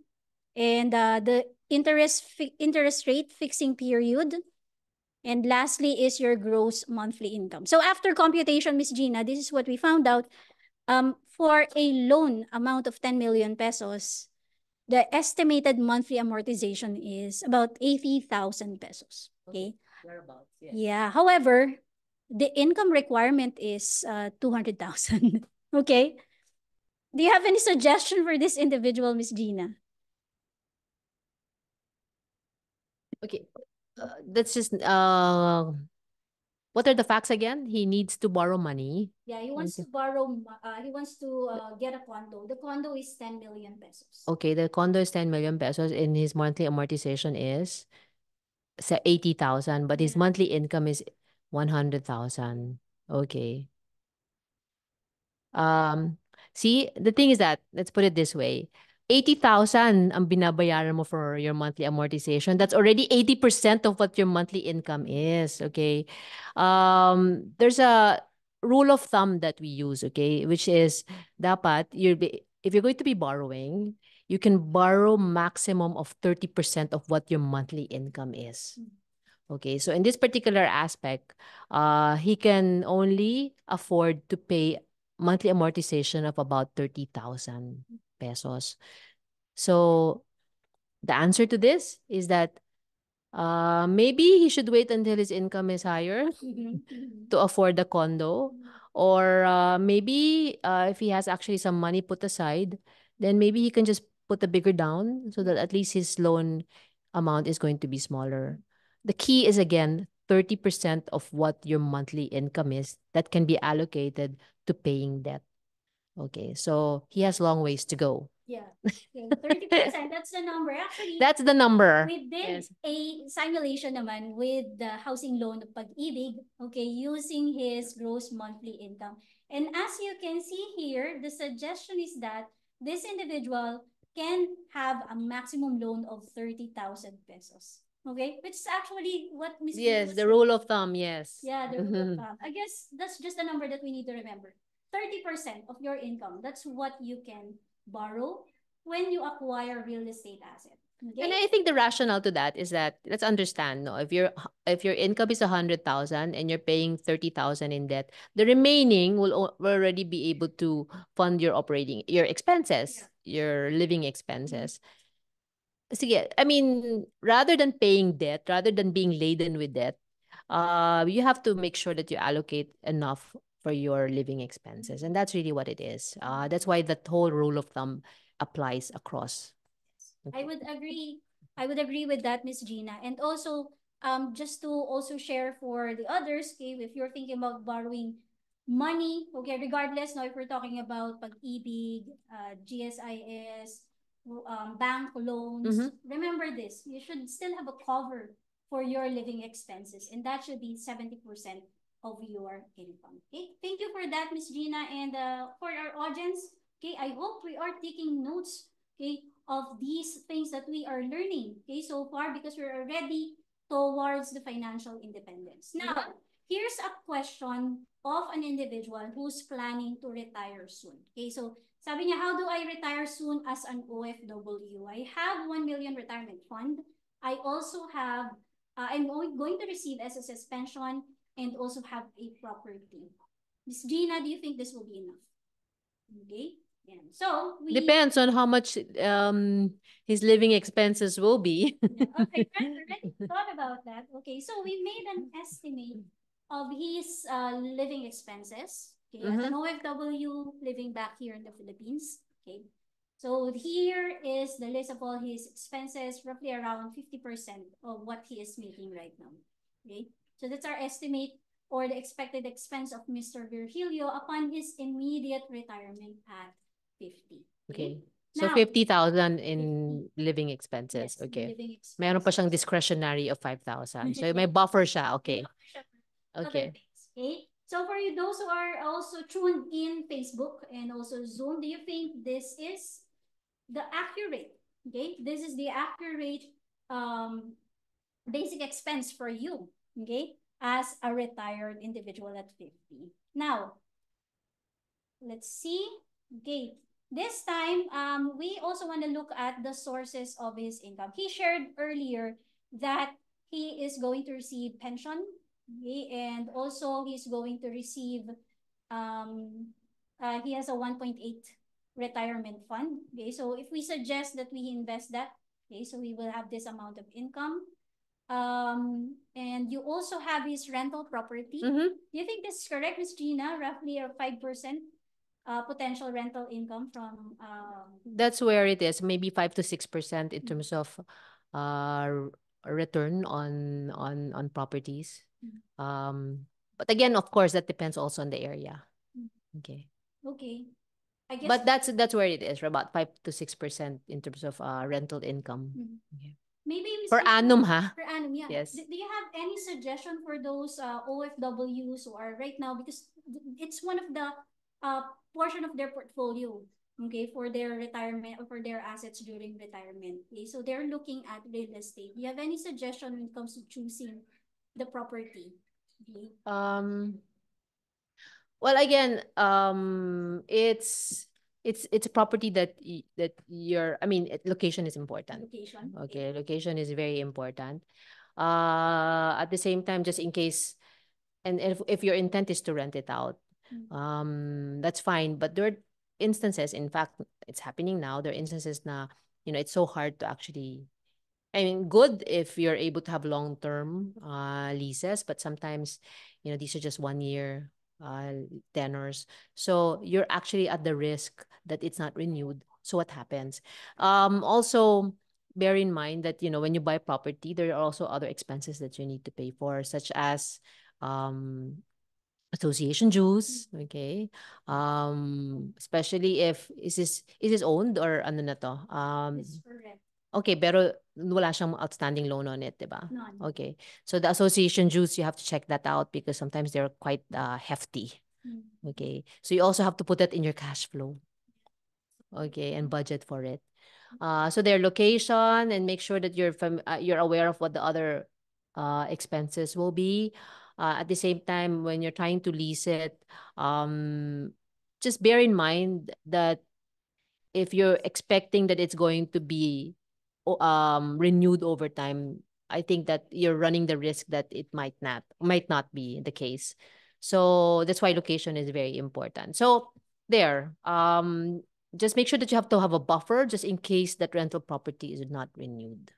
the interest rate fixing period, and lastly is your gross monthly income. So after computation, Miss Gina, this is what we found out. For a loan amount of 10 million pesos, the estimated monthly amortization is about 80,000 pesos. Okay. Yes. Yeah. However, the income requirement is 200,000. Okay. Do you have any suggestion for this individual, Miss Gina? Okay. That's just what are the facts again? He needs to borrow money. Yeah, he wants to borrow, he wants to get a condo. The condo is 10 million pesos. Okay, the condo is 10 million pesos and his monthly amortization is 80,000, but his Yeah. monthly income is 100,000. Okay. See, the thing is that, let's put it this way. 80,000 ang binabayaran mo for your monthly amortization. That's already 80% of what your monthly income is, okay? There's a rule of thumb that we use, okay, which is dapat if you're going to be borrowing, you can borrow maximum of 30% of what your monthly income is. Okay, so in this particular aspect, he can only afford to pay monthly amortization of about 30,000 pesos. So the answer to this is that maybe he should wait until his income is higher to afford the condo. Or maybe if he has actually some money put aside, then maybe he can just put a bigger down so that at least his loan amount is going to be smaller. The key is again 30% of what your monthly income is that can be allocated to paying debt. Okay, so he has long ways to go. Yeah. Okay. 30%, that's the number. Actually, That's the number. we did a simulation naman with the housing loan of Pag-ibig, okay, using his gross monthly income. And as you can see here, the suggestion is that this individual can have a maximum loan of 30,000 pesos. Okay, which is actually what Ms. Yes, the rule of thumb, yes. Yeah, the rule of thumb. I guess that's just a number that we need to remember. 30% of your income, that's what you can borrow when you acquire real estate asset. Okay? And I think the rationale to that is that let's understand, no, if your income is 100,000 and you're paying 30,000 in debt, the remaining will already be able to fund your expenses, your living expenses. Sige, I mean, rather than paying debt, rather than being laden with debt, you have to make sure that you allocate enough for your living expenses, and that's really what it is. That's why that whole rule of thumb applies across. I would agree. I would agree with that, Miss Gina. And also, just to also share for the others, okay, if you're thinking about borrowing money, okay, regardless, now if we're talking about Pag-ibig, GSIS, bank loans, remember this, you should still have a cover for your living expenses, and that should be 70% of your income. Okay, thank you for that, Miss Gina, and for our audience, okay, I hope we are taking notes, okay, of these things that we are learning, okay, so far, because we're already towards the financial independence. Now, here's a question of an individual who's planning to retire soon. Okay, so sabi niya, how do I retire soon as an OFW? I have 1 million retirement fund. I also have, I'm going to receive SSS pension and also have a property. Ms. Gina, do you think this will be enough? Okay. Yeah. So depends on how much his living expenses will be. Okay, I already thought about that. Okay, so we made an estimate of his living expenses. Okay, as an OFW living back here in the Philippines. Okay, so here is the list of all his expenses, roughly around 50% of what he is making right now. Okay, so that's our estimate or the expected expense of Mr. Virgilio upon his immediate retirement at 50. Okay. So 50,000 in living expenses. Yes, Okay. living expenses. Meron pa siyang discretionary of 5,000. So may buffer siya. Okay. Okay. Okay. So for you, those who are also tuned in Facebook and also Zoom, do you think this is the accurate? Okay, this is the accurate basic expense for you. Okay, as a retired individual at 50. Now, let's see. Okay, this time, we also want to look at the sources of his income. He shared earlier that he is going to receive pension, okay, and also he's going to receive, he has a 1.8 retirement fund. Okay, so if we suggest that we invest that, okay, so we will have this amount of income. And you also have his rental property. Do you think this is correct, Ms. Gina? Roughly a 5% potential rental income from that's where it is, maybe 5 to 6% in terms of return on properties. But again, of course, that depends also on the area. Okay. Okay. I guess. But that's where it is, for about 5 to 6% in terms of rental income. Okay. Maybe Per annum, ha? Per annum, yeah. Yes. Do you have any suggestion for those OFWs who are right now, because it's one of the portion of their portfolio, okay, for their retirement or for their assets during retirement. Okay, so they're looking at real estate. Do you have any suggestion when it comes to choosing the property? Okay. Well, again, it's a property that I mean, location is important. Location. Okay, location is very important. At the same time, just in case, and if your intent is to rent it out, that's fine. But there are instances, in fact, it's happening now. There are instances na, it's so hard to actually. I mean, good if you're able to have long-term leases, but sometimes, these are just 1 year tenors. So you're actually at the risk that it's not renewed. So what happens? Also, bear in mind that, when you buy property, there are also other expenses that you need to pay for, such as association dues, okay? Especially if is this owned or ano na to? It's correct. Okay, pero wala siyang outstanding loan on it, diba? None. Okay. So the association dues, you have to check that out because sometimes they're quite hefty. Okay. So you also have to put that in your cash flow. Okay, and budget for it. So their location, and make sure that you're aware of what the other expenses will be. At the same time, when you're trying to lease it, just bear in mind that if you're expecting that it's going to be renewed over time, I think that you're running the risk that it might not be the case. So that's why location is very important. So there, just make sure that you have to have a buffer just in case that rental property is not renewed.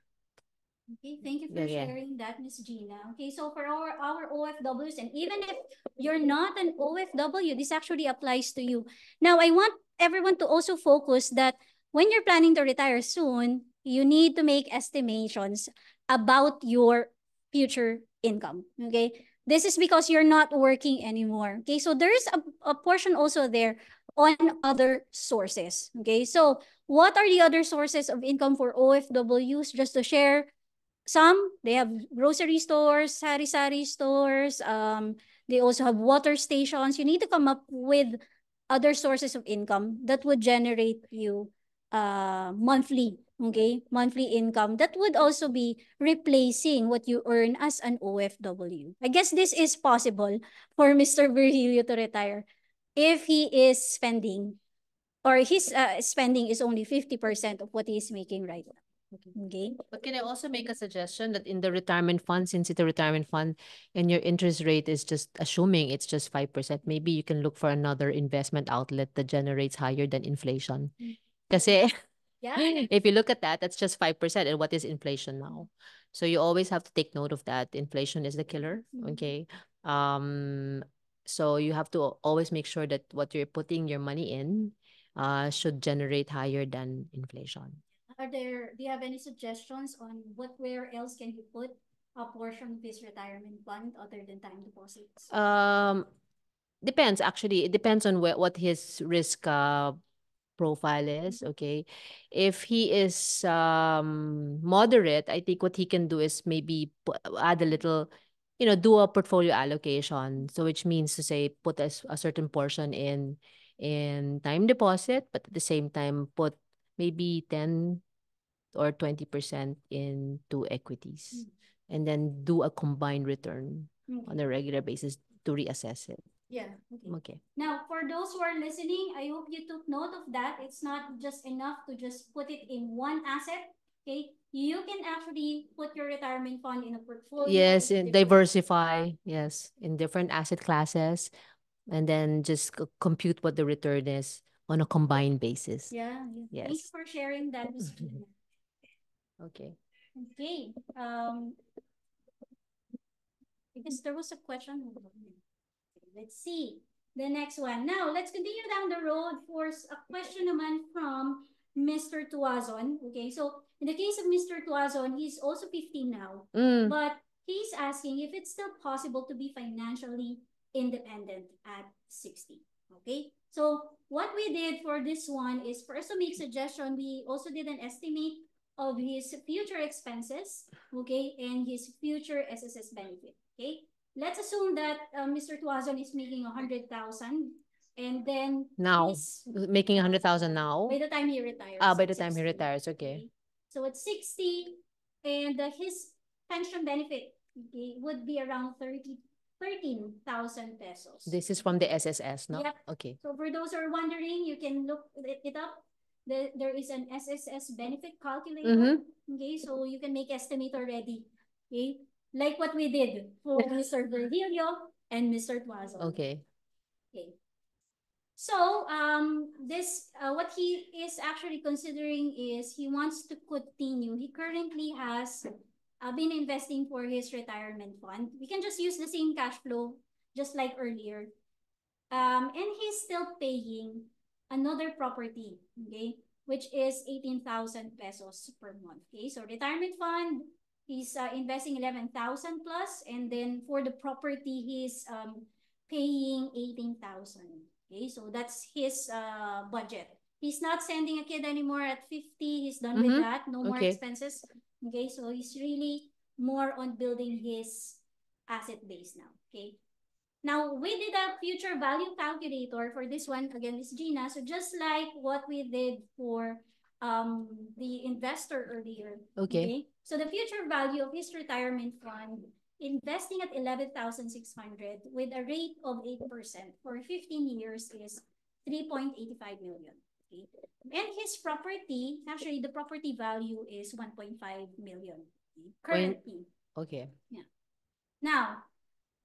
Okay, thank you for sharing that, Miss Gina. Okay, so for our OFWs, and even if you're not an OFW, this actually applies to you. Now, I want everyone to also focus that when you're planning to retire soon, you need to make estimations about your future income. Okay, this is because you're not working anymore. Okay, so there's a portion also there on other sources. Okay, so what are the other sources of income for OFWs? Just to share, some, they have grocery stores, sari-sari stores. They also have water stations. You need to come up with other sources of income that would generate you monthly, okay? Monthly income that would also be replacing what you earn as an OFW. I guess this is possible for Mr. Virgilio to retire if he is spending, or his spending is only 50% of what he is making right now. Okay. But can I also make a suggestion that in the retirement fund, since it's a retirement fund and your interest rate is just assuming it's just 5%, maybe you can look for another investment outlet that generates higher than inflation. Kasi if you look at that, that's just 5%. And what is inflation now? So you always have to take note of that. Inflation is the killer. Okay. So you have to always make sure that what you're putting your money in should generate higher than inflation. Do you have any suggestions on where else can you put a portion of his retirement fund other than time deposits? Depends, actually. It depends on what his risk profile is. Okay. If he is moderate, I think what he can do is maybe add a little, do a portfolio allocation. So which means to say put a certain portion in time deposit, but at the same time put maybe 10 or 20% into equities, and then do a combined return on a regular basis to reassess it. Yeah. Okay. Now, for those who are listening, I hope you took note of that. It's not just enough to just put it in one asset. Okay. You can actually put your retirement fund in a portfolio. Yes, and diversify. Yes, in different asset classes, and then just compute what the return is on a combined basis. Yeah. Yes. Thanks for sharing that, Ms. Gina. Okay. Okay. Because there was a question. Let's see the next one. Now, let's continue down the road for a question naman from Mr. Tuazon. Okay, so In the case of Mr. Tuazon, he's also 15 now, but he's asking if it's still possible to be financially independent at 60. Okay, so what we did for this one is, for us to make suggestion, we also did an estimate of his future expenses, okay, and his future SSS benefit. Okay, let's assume that Mr. Tuazon is making 100,000, and then Now, his, making 100,000 now? by the time he retires. By the at time he 60. retires, okay. So at 60, and his pension benefit, okay, would be around 13,000 pesos. This is from the SSS, no? Yep. Okay. So for those who are wondering, you can look it up. There is an SSS benefit calculator. Okay, so you can make estimate already. Okay, like what we did for Mr. Virgilio and Mr. Tuazon. Okay. Okay. So this what he is actually considering is he wants to continue. He currently has been investing for his retirement fund. We can just use the same cash flow just like earlier. And he's still paying another property, okay, which is 18,000 pesos per month. Okay, so retirement fund, he's investing 11,000 plus, and then for the property, he's paying 18,000. Okay, so that's his budget. He's not sending a kid anymore at 50. He's done with that. No more expenses. Okay, so he's really more on building his asset base now. Okay. Now, we did a future value calculator for this one. Again, Miss Gina. So just like what we did for the investor earlier. Okay. So the future value of his retirement fund, investing at 11,600 with a rate of 8% for 15 years is 3.85 million. Okay. And his property, actually the property value is 1.5 million. Okay. Currently. Okay. Yeah. Now,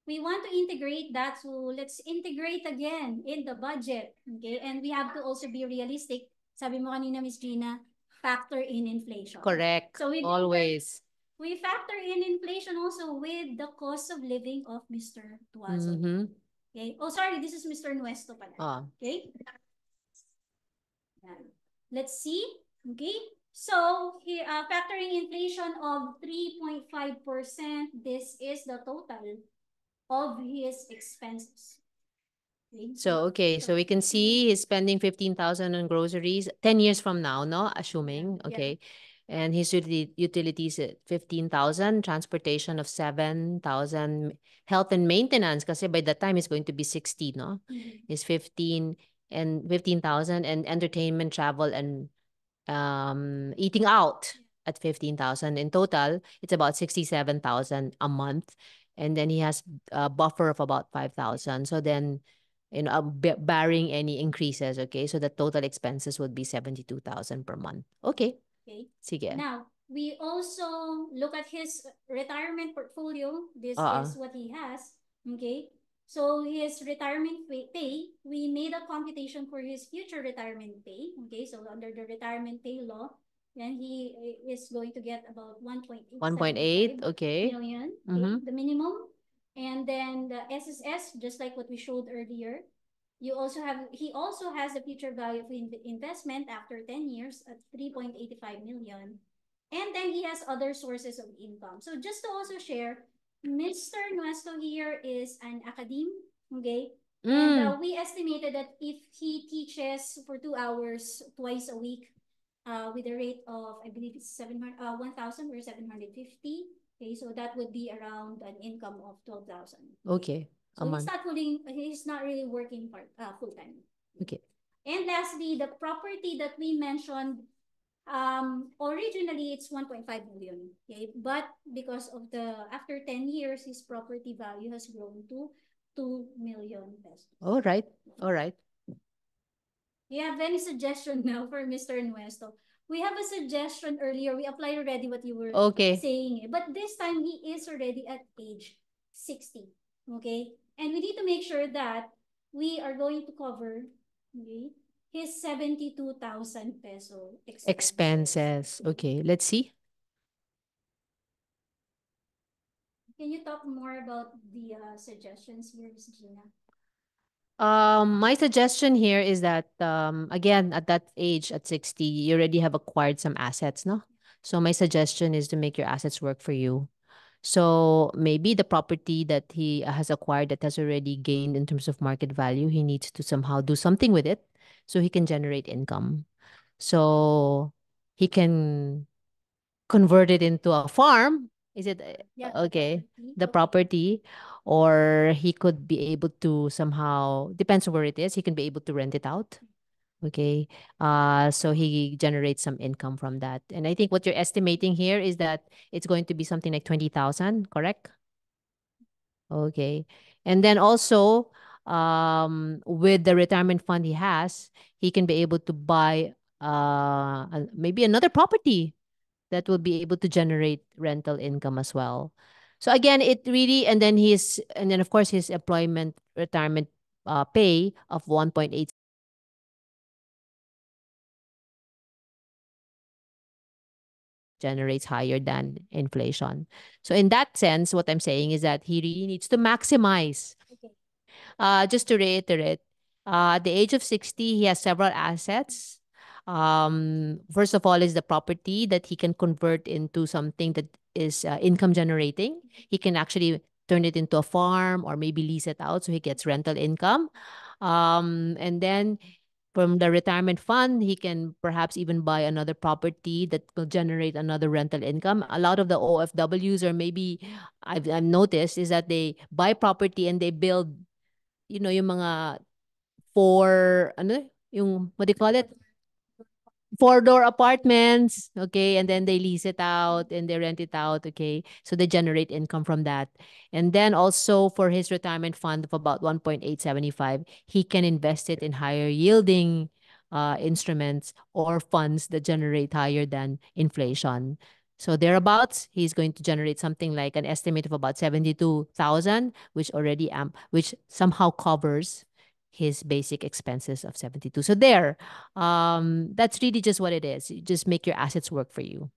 we want to integrate that, so let's integrate again in the budget, okay? And we have to also be realistic. Sabi mo kanina, Miss Gina, factor in inflation. Correct. So always. We factor in inflation also with the cost of living of Mr. Tuazon. Okay. Oh, sorry, this is Mr. Nuesto pala. Okay. Let's see. Okay. So here, factoring inflation of 3.5%, this is the total of his expenses. Okay. So we can see he's spending 15,000 on groceries 10 years from now, no? Assuming, okay. And his utilities at 15,000, transportation of 7,000, health and maintenance, kasi by that time he's going to be 60, no? Is 15,000 and entertainment, travel, and eating out at 15,000. In total, it's about 67,000 a month. And then he has a buffer of about 5,000. So then, barring any increases, okay, so the total expenses would be 72,000 per month. Okay. Okay. Sige. Now, we also look at his retirement portfolio. This is what he has. Okay. So his retirement pay, we made a computation for his future retirement pay. Okay. So under the retirement pay law, then he is going to get about 1.8 okay. million, okay, the minimum. And then the SSS, just like what we showed earlier, he also has the future value of investment after 10 years at 3.85 million. And then he has other sources of income. So just to also share, Mr. Nuesto here is an academe, okay? And we estimated that if he teaches for 2 hours twice a week, with a rate of, I believe it's 1,750. Okay, so that would be around an income of 12,000. Okay. So he's not really working full time. Okay. And lastly, the property that we mentioned, originally it's 1.5 million. Okay, but because of after 10 years, his property value has grown to 2 million pesos. All right. All right. Do you have any suggestion now for Mr. Nuesto? We have a suggestion earlier. We applied already what you were saying. But this time, he is already at age 60. Okay? And we need to make sure that we are going to cover, okay, his 72,000 peso expenses. Okay, let's see. Can you talk more about the suggestions here, Ms. Gina? My suggestion here is that, again, at that age, at 60, you already have acquired some assets, no? So my suggestion is to make your assets work for you. So maybe the property that he has acquired that has already gained in terms of market value, he needs to somehow do something with it so he can generate income. So he can convert it into a farm. Is it okay? The property, or he could be able to somehow, depends on where it is, he can be able to rent it out. Okay. So he generates some income from that. And I think what you're estimating here is that it's going to be something like 20,000, correct? Okay. And then also, with the retirement fund he has, he can be able to buy maybe another property that will be able to generate rental income as well. So again, it really, and then of course his employment retirement pay of 1.8 generates higher than inflation. So in that sense, what I'm saying is that he really needs to maximize. Just to reiterate, at the age of 60, he has several assets. First of all is the property that he can convert into something that is income generating. He can actually turn it into a farm or maybe lease it out so he gets rental income. And then from the retirement fund, he can perhaps even buy another property that will generate another rental income. A lot of the OFWs, or maybe I've noticed, is that they buy property and they build, yung mga what do you call it? Four-door apartments, okay, and then they lease it out and they rent it out, okay, so they generate income from that. And then also for his retirement fund of about 1.875, he can invest it in higher yielding instruments or funds that generate higher than inflation. So thereabouts, he's going to generate something like an estimate of about 72,000, which somehow covers his basic expenses of 72. So that's really just what it is. You just make your assets work for you.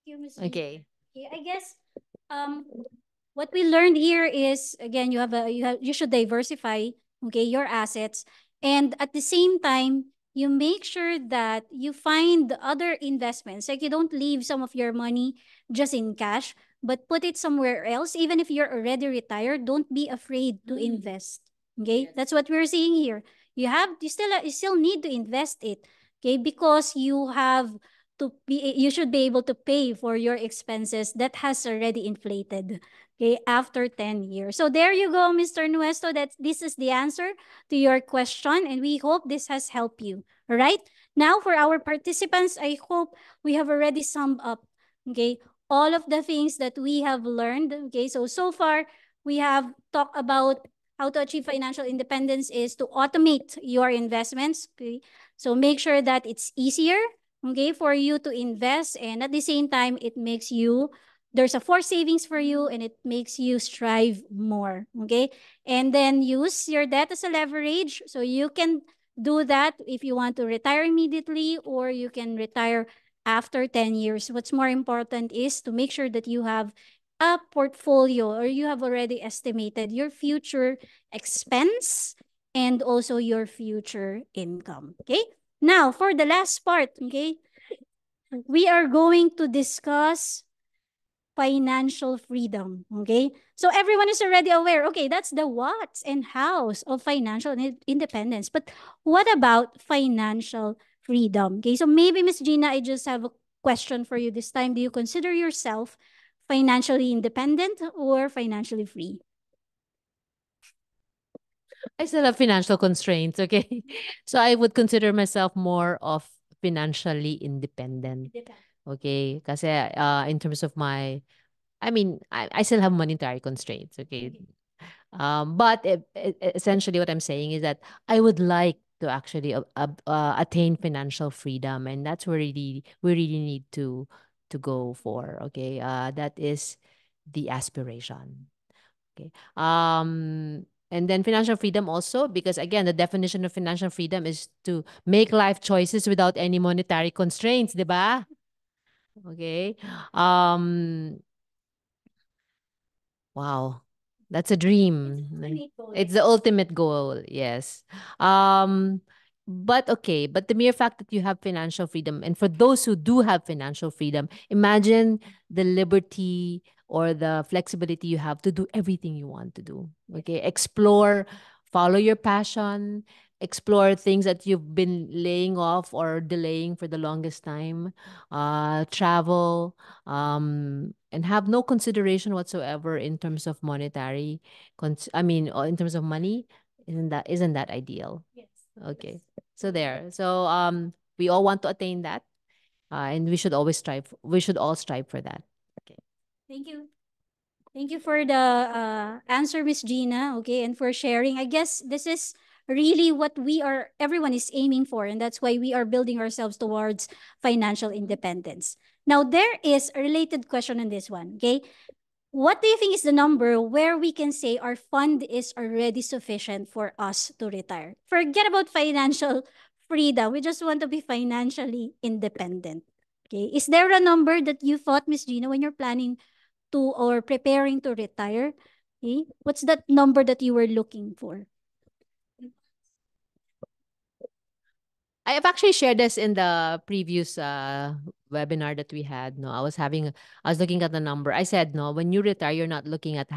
Thank you, Ms. Gina. Okay. Okay, I guess what we learned here is, again, you should diversify, okay, your assets, and at the same time you make sure that you find other investments. Like, you don't leave some of your money just in cash, but put it somewhere else. Even if you're already retired, don't be afraid to invest. Okay, that's what we're seeing here. You still need to invest it, okay, because you should be able to pay for your expenses that has already inflated, okay, after 10 years. So there you go, Mr. Nuesto. This is the answer to your question, and we hope this has helped you. All right. Now, for our participants, I hope we have already summed up, okay, all of the things that we have learned. Okay, so far we have talked about how to achieve financial independence is to automate your investments. Okay, so make sure that it's easier, okay, for you to invest, and at the same time, there's a forced savings for you, and it makes you strive more, okay? And then use your debt as a leverage. So you can do that if you want to retire immediately, or you can retire after 10 years. What's more important is to make sure that you have a portfolio, or you have already estimated your future expense and also your future income, okay? Now, for the last part, okay, we are going to discuss financial freedom, okay? So everyone is already aware, okay, that's the what's and how's of financial independence. But what about financial freedom? Okay, so maybe, Miss Gina, I just have a question for you this time. Do you consider yourself financially independent or financially free? I still have financial constraints, okay? So I would consider myself more of financially independent. Okay? Kasi in terms of I still have monetary constraints, okay? But essentially what I'm saying is that I would like to actually attain financial freedom, and that's where we really need to go for, okay? That is the aspiration. Okay. And then financial freedom also, because again, the definition of financial freedom is to make life choices without any monetary constraints, di ba? Okay. Wow. That's a dream. It's the ultimate goal, yes. But okay, but the mere fact that you have financial freedom, and for those who do have financial freedom, imagine the liberty or the flexibility you have to do everything you want to do. Okay, explore, follow your passion, explore things that you've been laying off or delaying for the longest time, travel, and have no consideration whatsoever in terms of monetary, in terms of money. Isn't that ideal? Yes. Okay. So there. So we all want to attain that. And we should all strive for that. Okay. Thank you. Thank you for the answer, Miss Gina. Okay, and for sharing. I guess this is really what everyone is aiming for, and that's why we are building ourselves towards financial independence. Now, there is a related question on this one. Okay, what do you think is the number where we can say our fund is already sufficient for us to retire? Forget about financial freedom. We just want to be financially independent. Okay, is there a number that you thought, Miss Gina, when you're planning to or preparing to retire? Okay? What's that number that you were looking for? I have actually shared this in the previous webinar that we had. No, I was looking at the number. I said, no, when you retire, you're not looking at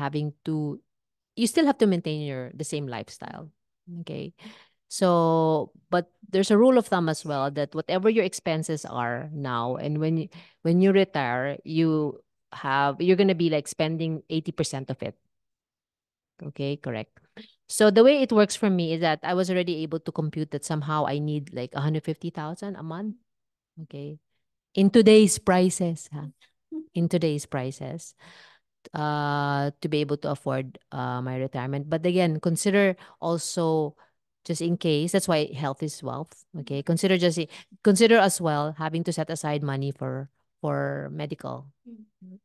you still have to maintain the same lifestyle. Okay. So, but there's a rule of thumb as well that whatever your expenses are now, and when you retire, you're gonna be like spending 80% of it. Okay, correct. So the way it works for me is that I was already able to compute that somehow I need like 150,000 a month. Okay. In today's prices, in today's prices, to be able to afford my retirement. But again, consider also, just in case, that's why health is wealth. Okay. Consider as well having to set aside money for medical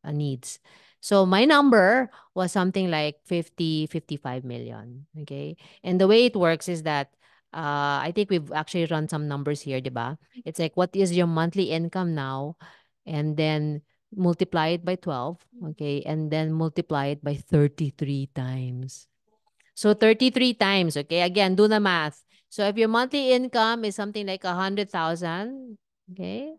needs. So my number was something like 55 million. Okay. And the way it works is that I think we've actually run some numbers here, diba? It's like, what is your monthly income now? And then multiply it by 12. Okay. And then multiply it by 33 times. So 33 times. Okay. Again, do the math. So if your monthly income is something like 100,000, okay,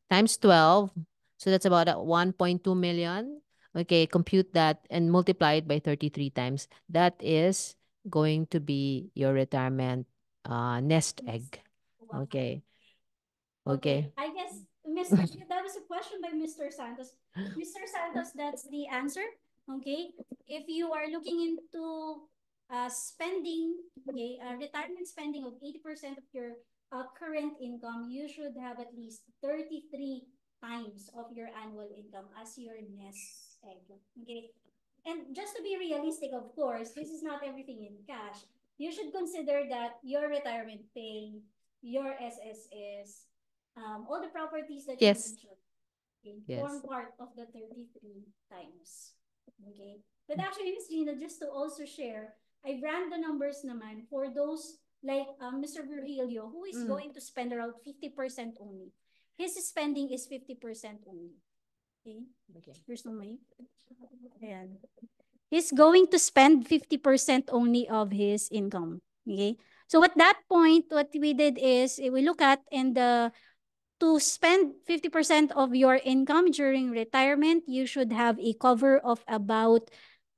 times 12. So that's about 1.2 million. Okay, compute that and multiply it by 33 times. That is going to be your retirement nest egg. Okay. Okay. I guess Mr. that was a question by Mr. Santos. Mr. Santos, that's the answer. Okay. If you are looking into spending, okay, retirement spending of 80% of your current income, you should have at least 33 times of your annual income as your nest egg. Okay. And just to be realistic, of course, this is not everything in cash. You should consider that your retirement pay, your SSS, all the properties that Yes. you mentioned, okay, Yes. form part of the 33 times. Okay. But actually, Ms. Gina, just to also share, I ran the numbers naman for those like Mr. Virgilio, who is going to spend around 50% only. His spending is 50% only. Okay. Here's no money. Ayan. He's going to spend 50% only of his income. Okay. So at that point, what we did is we look at to spend 50% of your income during retirement, you should have a cover of about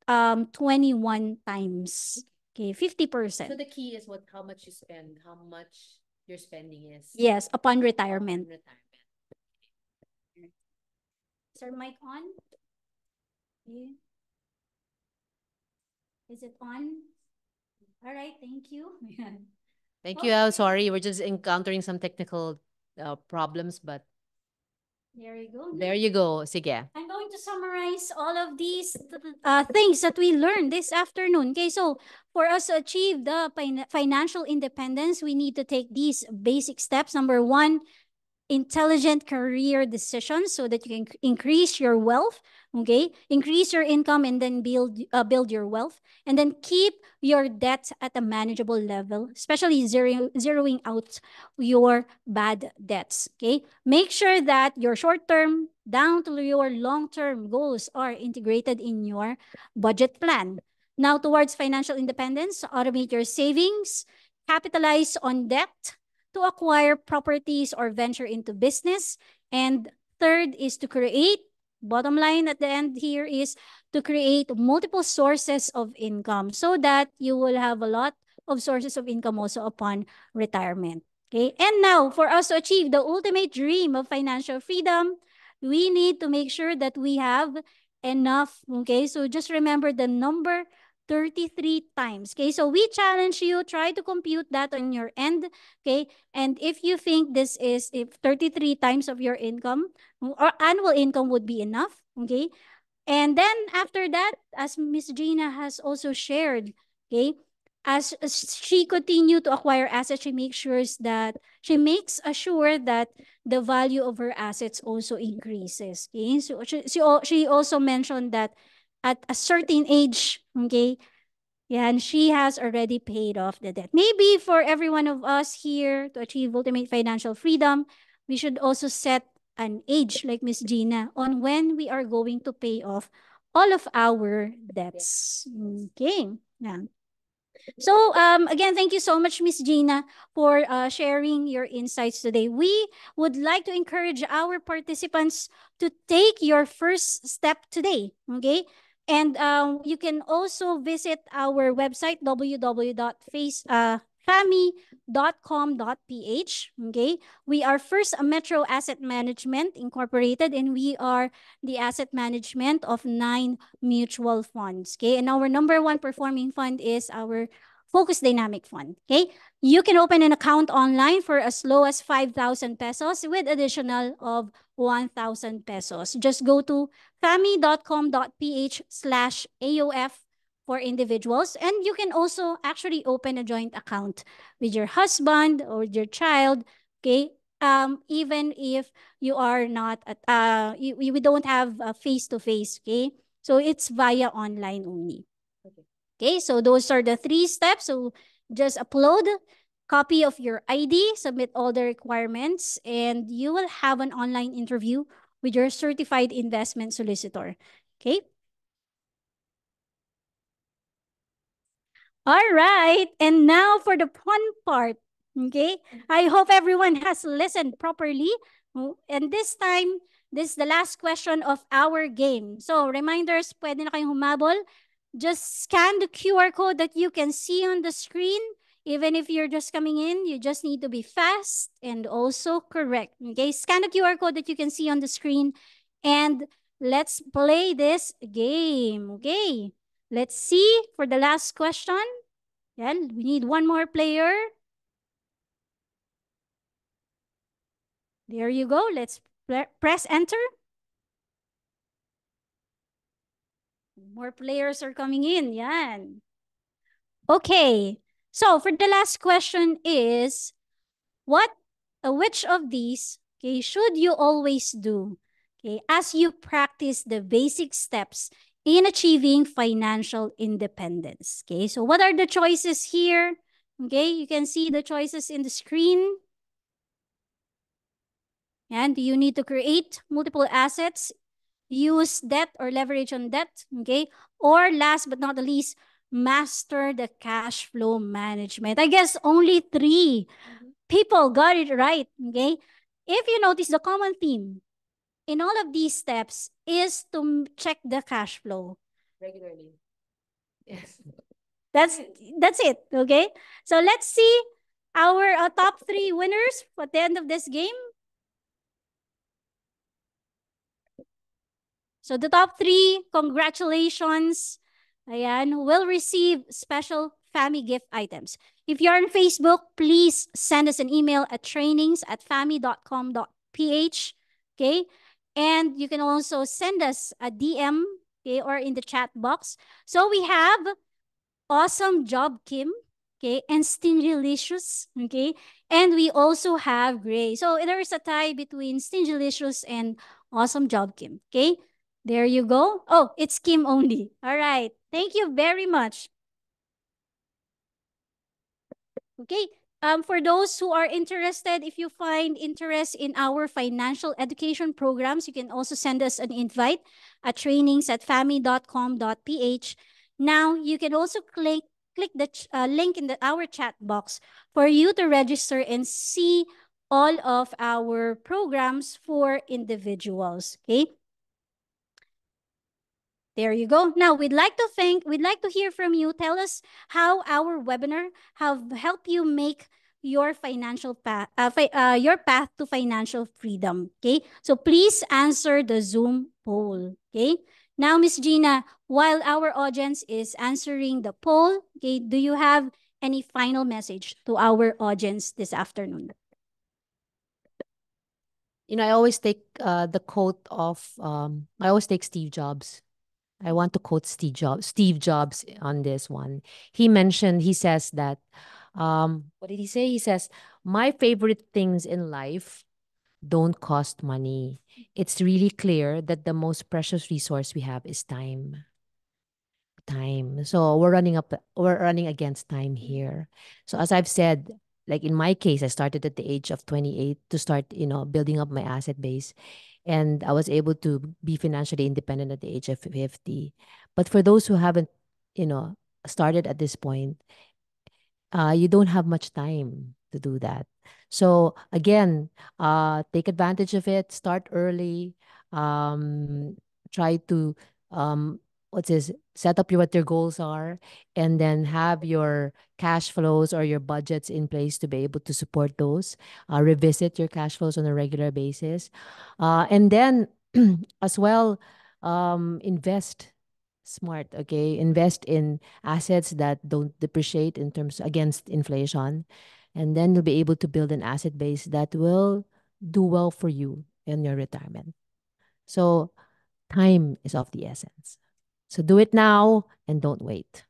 21 times. Okay, 50%. So the key is how much you spend, how much your spending is. Yes, upon retirement. Retirement. Is our mic on? Okay. Is it on? All right, thank you. Thank you. I'm sorry, we're just encountering some technical problems, but There you go. there you go. Sige. I'm going to summarize all of these things that we learned this afternoon. Okay, so for us to achieve the financial independence, we need to take these basic steps. Number one, intelligent career decisions so that you can increase your wealth, okay? Increase your income and then build your wealth. And then keep your debt at a manageable level, especially zeroing out your bad debts, okay? Make sure that your short-term down to your long-term goals are integrated in your budget plan. Now, towards financial independence, automate your savings, capitalize on debt to acquire properties or venture into business. And third is to create, bottom line at the end here is to create multiple sources of income so that you will have a lot of sources of income also upon retirement. Okay, and now for us to achieve the ultimate dream of financial freedom, we need to make sure that we have enough. Okay, so just remember the number 33 times. Okay, so we challenge you, try to compute that on your end. Okay, and if you think this is if 33 times of your income or annual income would be enough, okay, and then after that, as Miss Gina has also shared, okay, as she continue to acquire assets, she makes sure that the value of her assets also increases. Okay, so she also mentioned that at a certain age, okay, yeah, and she has already paid off the debt. Maybe for every one of us here to achieve ultimate financial freedom, we should also set an age like Miss Gina on when we are going to pay off all of our debts. Okay. Yeah. So again, thank you so much, Miss Gina, for sharing your insights today. We would like to encourage our participants to take your first step today, okay? And you can also visit our website, www.fami.com.ph, okay? We are first a Metro Asset Management Incorporated, and we are the asset management of 9 mutual funds, okay? And our number one performing fund is our Focus Dynamic Fund, okay? You can open an account online for as low as 5,000 pesos with additional of 1,000 pesos. Just go to fami.com.ph/AOF for individuals. And you can also actually open a joint account with your husband or your child, okay? Even if you are not, we don't have face-to-face, okay? So it's via online only. Okay, so those are the 3 steps. So just upload copy of your ID, submit all the requirements, and you will have an online interview with your certified investment solicitor. Okay. All right. And now for the fun part. Okay. I hope everyone has listened properly. And this time, this is the last question of our game. So reminders, pwede na kayong humabol. Just scan the QR code that you can see on the screen. Even if you're just coming in, you just need to be fast and also correct. Okay, scan the QR code that you can see on the screen and let's play this game. Okay, let's see for the last question. Yeah, we need one more player. There you go. Let's press enter. More players are coming in. Yan. Okay. So for the last question is, which of these, okay, should you always do, okay, as you practice the basic steps in achieving financial independence? Okay, so what are the choices here? Okay, you can see the choices in the screen. And you need to create multiple assets, use debt or leverage on debt, okay? Or last but not the least, master the cash flow management. I guess only 3 people got it right, okay? If you notice, the common theme in all of these steps is to check the cash flow. Regularly. Yes. That's it, okay? So let's see our top 3 winners at the end of this game. So the top 3, congratulations, ayan, will receive special Fami gift items. If you're on Facebook, please send us an email at trainings@fami.com.ph, okay? And you can also send us a DM, okay, or in the chat box. So we have Awesome Job Kim, okay, and Stingylicious, okay? And we also have Gray. So there is a tie between Stingylicious and Awesome Job Kim, okay? There you go. Oh, it's Kim only. All right. Thank you very much. Okay. For those who are interested, if you find interest in our financial education programs, you can also send us an invite at trainings@fami.com.ph. Now, you can also click click the link in our chat box for you to register and see all of our programs for individuals. Okay. There you go. Now we'd like to hear from you. Tell us how our webinar have helped you make your financial path, your path to financial freedom. Okay. So please answer the Zoom poll. Okay. Now, Miss Gina, while our audience is answering the poll, okay, do you have any final message to our audience this afternoon? I always take the quote of I always take Steve Jobs. I want to quote Steve Jobs on this one. He says that, what did he say? He says, my favorite things in life don't cost money. It's really clear that the most precious resource we have is time. So we're running against time here. So as I've said, like in my case, I started at the age of 28 to start, building up my asset base. And I was able to be financially independent at the age of 50. But for those who haven't, started at this point, you don't have much time to do that. So again, take advantage of it. Start early. Try to set up what your goals are, and then have your cash flows or your budgets in place to be able to support those. Revisit your cash flows on a regular basis, and then as well, invest smart. Okay, invest in assets that don't depreciate in terms against inflation, and then you'll be able to build an asset base that will do well for you in your retirement. So time is of the essence. So do it now and don't wait.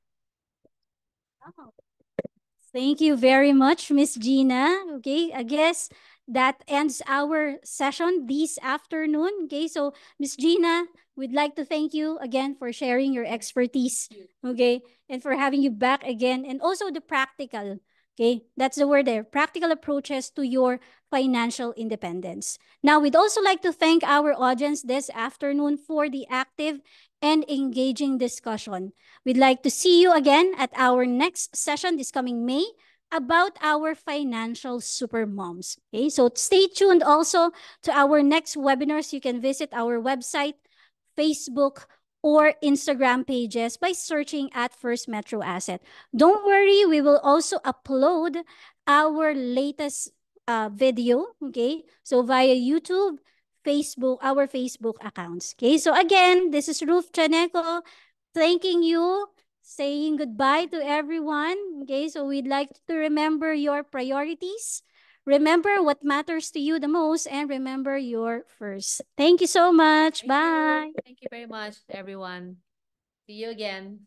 Thank you very much, Miss Gina. Okay, I guess that ends our session this afternoon. Okay, so Miss Gina, we'd like to thank you again for sharing your expertise. Okay, and for having you back again, and also the practical. Okay, that's the word there. Practical approaches to your financial independence. Now, we'd also like to thank our audience this afternoon for the active and engaging discussion. We'd like to see you again at our next session this coming May about our financial super moms. Okay, so stay tuned also to our next webinars. You can visit our website, Facebook, or Instagram pages by searching at First Metro Asset. Don't worry, we will also upload our latest video, okay? So via YouTube, Facebook, our Facebook accounts. Okay, so again, this is Ruth Chaneco thanking you, saying goodbye to everyone. Okay, so we'd like to remember your priorities. Remember what matters to you the most, and remember your first. Thank you so much. Bye. Thank you very much, everyone. See you again.